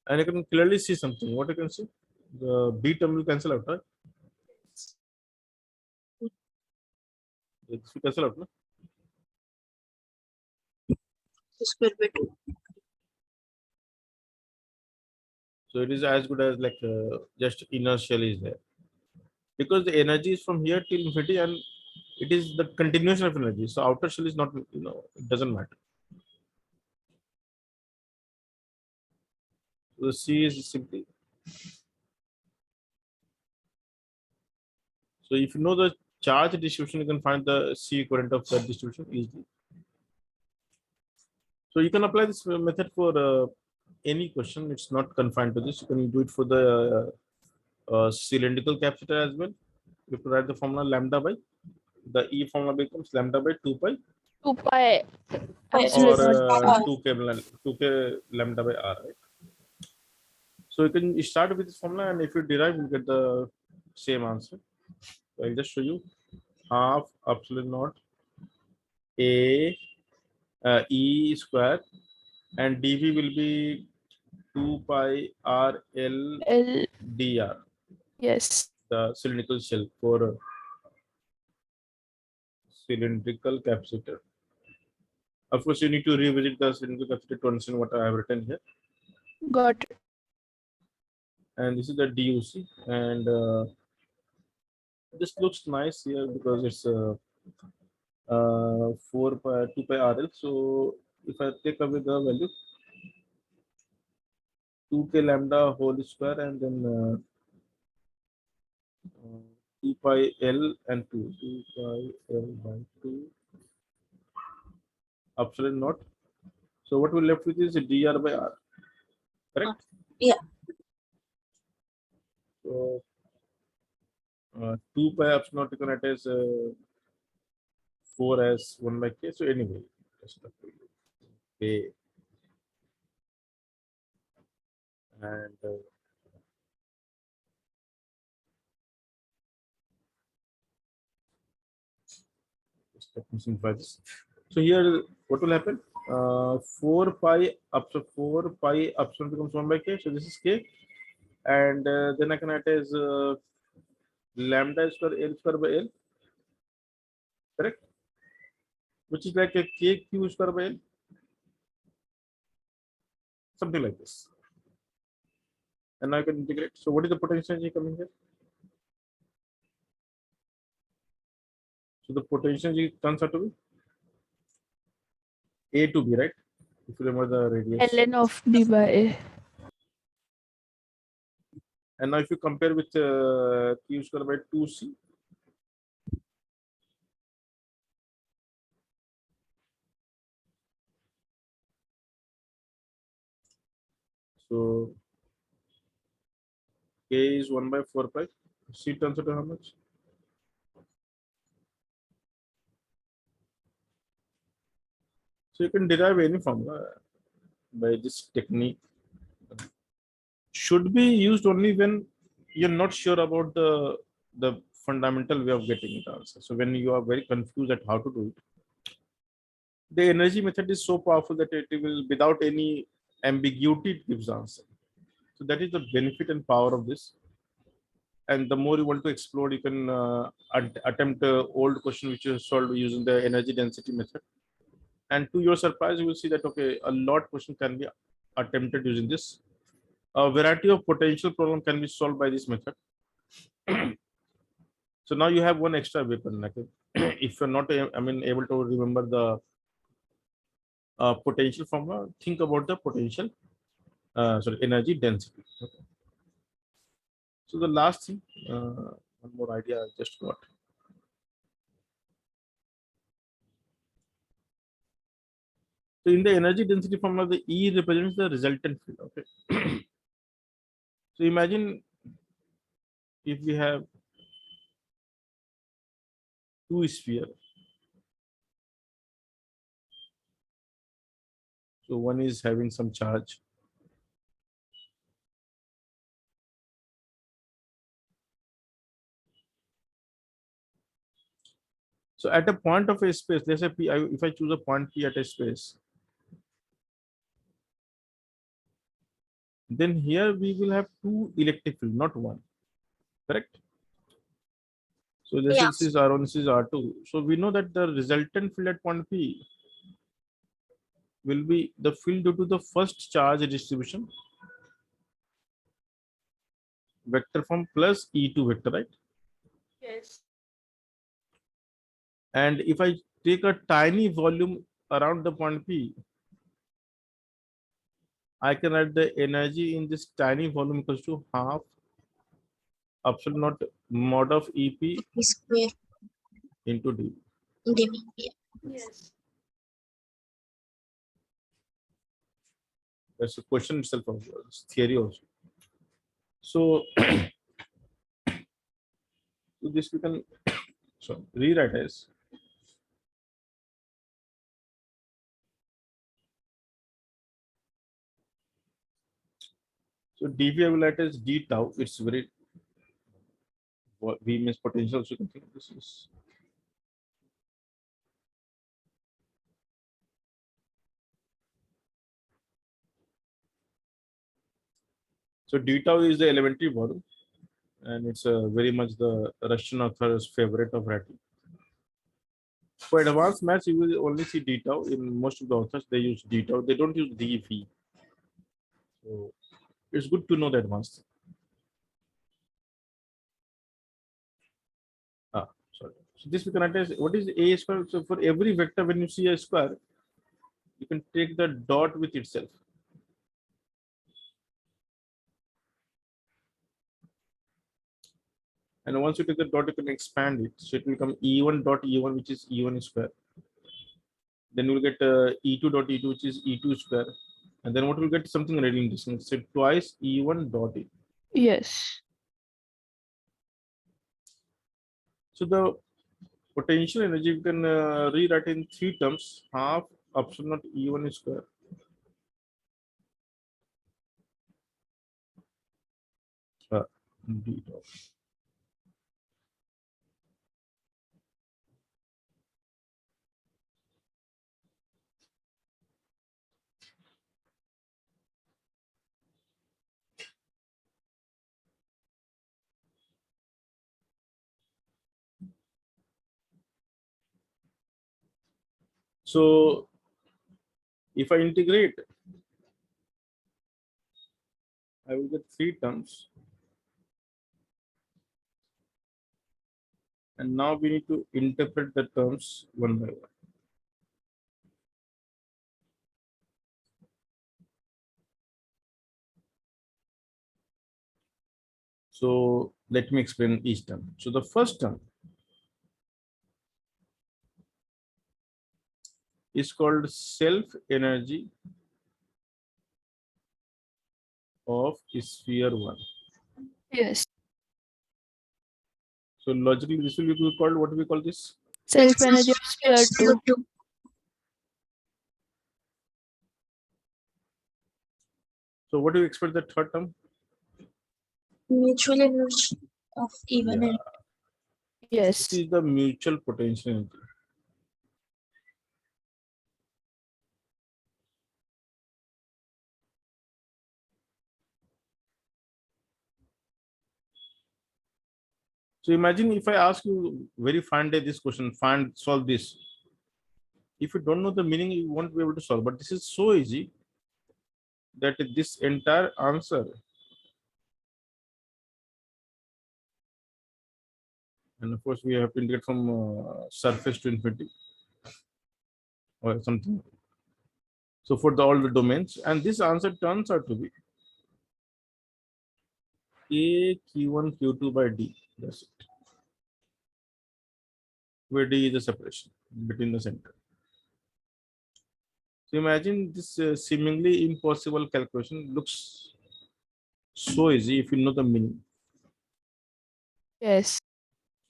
And you can clearly see something. What you can see? The B term will cancel out, right? This will cancel out, no? Square by 2. So it is as good as like just inner shell is there. Because the energy is from here till infinity and it is the continuation of energy. So outer shell is not, it doesn't matter. So the C is simply. So if you know the charge distribution, you can find the C equivalent of that distribution easily. So you can apply this method for any question. It's not confined to this. You can do it for the cylindrical capacitor as well. You have to write the formula lambda by, the E formula becomes lambda by 2 pi 2 pi Pi epsilon epsilon naught naught. r. 2k lambda by r, right? So you can start with this formula, and if you derive, you get the same answer. So I'll just show you half epsilon naught a E square, and dV will be 2 pi r l L. dr, Yes. the cylindrical shell for cylindrical capacitor. Of course, you need to revisit the cylindrical capacitor to understand what I have written here. Got it. And this is the DUC, and this looks nice here because it's 4 pi 2 pi RL. So if I take away the value 2k lambda whole square and then 2 pi L and 2 pi L by 2 epsilon naught. So what we left with is dr by r, correct? Yeah. So 2 pi epsilon naught you can write as 4 as 1 by k. So anyway, just A. And let me simplify this. So here, what will happen? 4 pi up to 4 pi upsilon becomes 1 by k. So this is k, and then I can write as lambda square L square by L, correct? Which is like a k q square by L, something like this. And now I can integrate. So what is the potential energy coming here? So the potential energy turns out to be A to B, right? If you remember the radius. ln of d by a. And now if you compare with q square by 2c, so k is 1 by 4 pi. C turns out to how much? So you can derive any formula by this technique. Should be used only when you're not sure about the fundamental way of getting the answer. So when you are very confused at how to do it, the energy method is so powerful that it will, without any ambiguity, it gives the answer. So that is the benefit and power of this. And the more you want to explore, you can attempt old question which you solved using the energy density method. And to your surprise, you will see that okay, a lot question can be attempted using this. A variety of potential problem can be solved by this method. So now you have one extra weapon. Like if you're not, able to remember the potential formula, think about the potential, energy density. Okay. So the last thing, one more idea I just got. So in the energy density formula, the E represents the resultant field. Okay. So imagine if we have two spheres. So one is having some charge. So at a point of a space, let's say P, if I choose a point P at a space, then here we will have two electric field, not one, correct? So let's say Yeah. this is R1, this is R2. So we know that the resultant field at point P will be the field due to the first charge distribution vector form plus E2 vector, right? Yes. And if I take a tiny volume around the point P, I can write the energy in this tiny volume equals to half epsilon naught mod of EP P square into D. dB. Yeah. Yes. That's a question itself of theory also. So, so this we can rewrite as so dV I will write as d tau. It's very what V means potential. So you can think this is so d tau is the elementary volume, and it's very much the Russian author's favorite of writing. For advanced maths, you will only see d tau. In most of the authors, they use d tau. They don't use dV. So it's good to know the advanced. Sorry. So this we can write as what is a square. So for every vector, when you see a square, you can take the dot with itself. And once you take the dot, you can expand it. So it will become E1 dot E1, which is E1 square. Then we'll get E2 dot E2, which is E2 square. And then what will get something radian distance. So twice E1 dot E. Yes. So the potential energy we can rewrite in three terms: half epsilon naught E1 square d tau. So if I integrate, I will get 3 terms. And now we need to interpret the terms one by one. So let me explain each term. So the first term is called self energy of sphere 1. Yes. So logically, this will be called, what do we call this? Self energy of sphere 2. So what do you expect the third term? Mutual energy of even Yeah, and Yes. this is the mutual potential energy. So imagine if I ask you very fine day this question, solve this. If you don't know the meaning, you won't be able to solve. But this is so easy that this entire answer, and of course we have to integrate from surface to infinity or something. So for all the domains, and this answer turns out to be A Q1 Q2 by D. That's it. Where D is the separation between the center. So imagine this seemingly impossible calculation looks so easy if you know the meaning. Yes.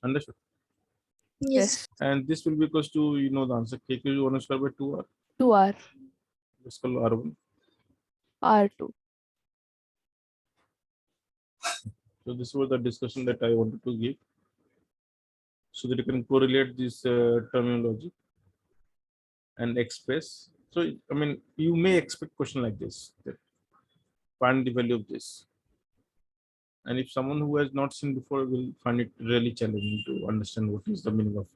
Understood? yes, And this will be equals to, you know, the answer KQ1 square by 2R. 2R. Let's call R1. R2. So this was the discussion that I wanted to give, so that you can correlate this terminology and express. So I mean, you may expect question like this, that find the value of this. And if someone who has not seen before will find it really challenging to understand what is the meaning of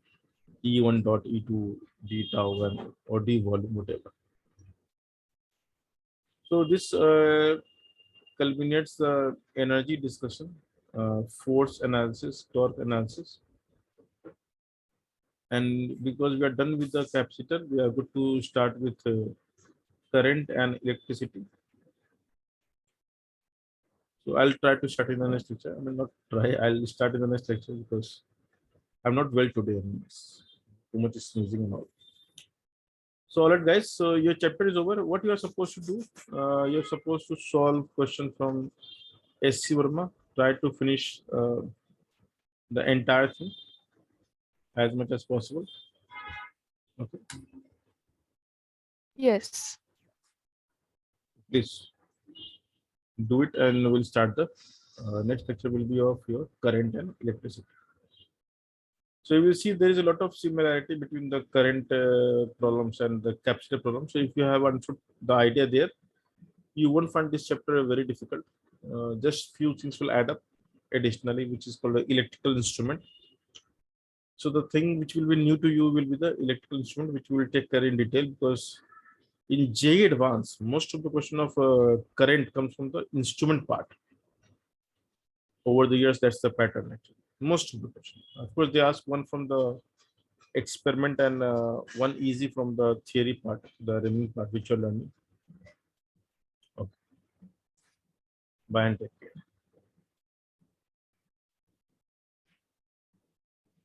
E1 dot E2 d tau and or d volume, whatever. So this culminates the energy discussion, force analysis, torque analysis. And because we are done with the capacitor, we are good to start with current and electricity. So I'll try to start in the next lecture. I mean, not try, I'll start in the next lecture because I'm not well today. I mean, it's too much sneezing and all. So all right, guys. So your chapter is over. What you are supposed to do? You're supposed to solve question from SC Verma. Try to finish the entire thing as much as possible. Okay, Yes. please do it, and we'll start the next lecture. Will be of your current and electricity. So you will see there is a lot of similarity between the current problems and the capacitor problem. So if you have understood the idea there, you won't find this chapter very difficult. Just few things will add up additionally, which is called the electrical instrument. So the thing which will be new to you will be the electrical instrument, which we will take care in detail, because in JEE Advanced, most of the question of current comes from the instrument part. Over the years, that's the pattern actually. Most of the question. Of course, they ask one from the experiment and one easy from the theory part, the remaining part which you're learning. Okay. Bye and take care.